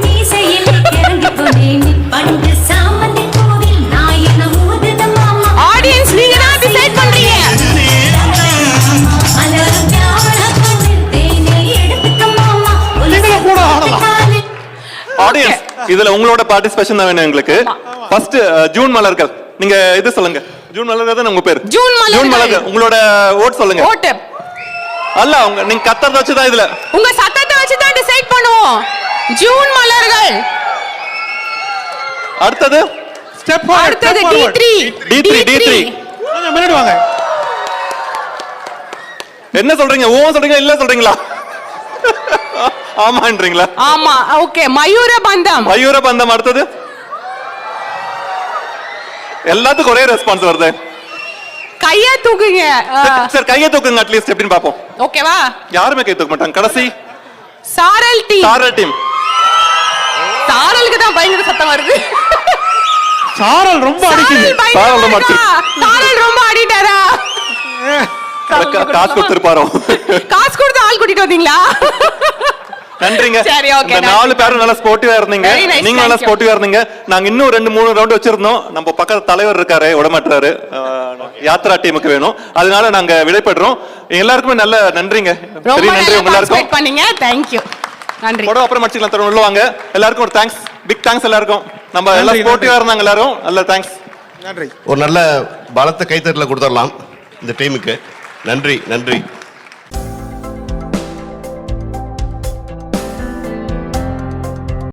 ஆடியன்ஸ் நீங்க தான் டிசைட் பண்றீங்க. ஆடியன்ஸ் இதுல உங்களோட பார்ட்டிசிபேஷன் தான் வேணும் எங்களுக்கு. ஃபர்ஸ்ட் ஜூன் மலர்கள். நீங்க இது சொல்லுங்க. ஜூன் மலர்கள் தான் உங்க பேர். ஜூன் மலர்கள். உங்களோட ஓட் சொல்லுங்க. ஓட்டு. அல்ல நீங்க கத்தறத வச்சு தான் இதுல. உங்க சத்தத்தை வச்சு தான் டிசைட் பண்ணுவோம். ஜூன் மலர்கள். அடுத்தது ஸ்டெப் ஃபார்வர்ட். அடுத்தது D3. கொஞ்சம் முன்னாடி வாங்க. என்ன சொல்றீங்க? சொல்றீங்க இல்ல சொல்றீங்களா? ஆமான்றீங்களா? ஆமா. ஓகே. மயூரபந்தம். அடுத்தது எல்லாத்துக்கும் ஒரே ரெஸ்பான்ஸ் வருது. கையை தூக்குங்க. சார் கையை தூக்குங்க அட்லீஸ்ட் எப்படின்னு பாப்போம். ஓகேவா? யாருமே கை தூக்க மாட்டாங்க. கடைசி சாரல் டீம். சாரலுக்கு தான் பயங்கர சத்தம் வருது. சாரல் ரொம்ப அடிக்குது. சாரல் ரொம்ப அடிட்டாரா? காசு கொடுத்துருப்பாரோ? காசு கொடுத்து ஆள் கூட்டிட்டு வந்தீங்களா? நன்றிங்க. சரி, ஓகே. இந்த 4 பேரும் நல்லா ஸ்போர்ட்டிவா இருந்தீங்க. நீங்க நல்லா ஸ்போர்ட்டிவா இருந்தீங்க. நாங்க இன்னும் 2-3 ரவுண்ட் வச்சிருந்தோம். நம்ம பக்கத்து தலைவர் இருக்காரு, விடமாட்டாரு. யாத்ரா டீமுக்கு வேணும். அதனால நாங்க விடைபெற்றோம். எல்லாருக்குமே நல்ல நன்றிங்க. ரொம்ப நன்றி உங்க எல்லாருக்கும். பண்ணீங்க. Thank you. நன்றி. போட அப்புறம் மடிச்சுக்கலாம். தருண் உள்ள வாங்க. எல்லாருக்கும் ஒரு தேங்க்ஸ். பிக் தேங்க்ஸ் எல்லாருக்கும். நம்ம எல்லாம் ஸ்போர்ட்டிவா இருந்தாங்க எல்லாரும். நல்ல தேங்க்ஸ். நன்றி. ஒரு நல்ல பலத்த கைத்தட்டல கொடுத்துடலாம் இந்த டீமுக்கு. நன்றி.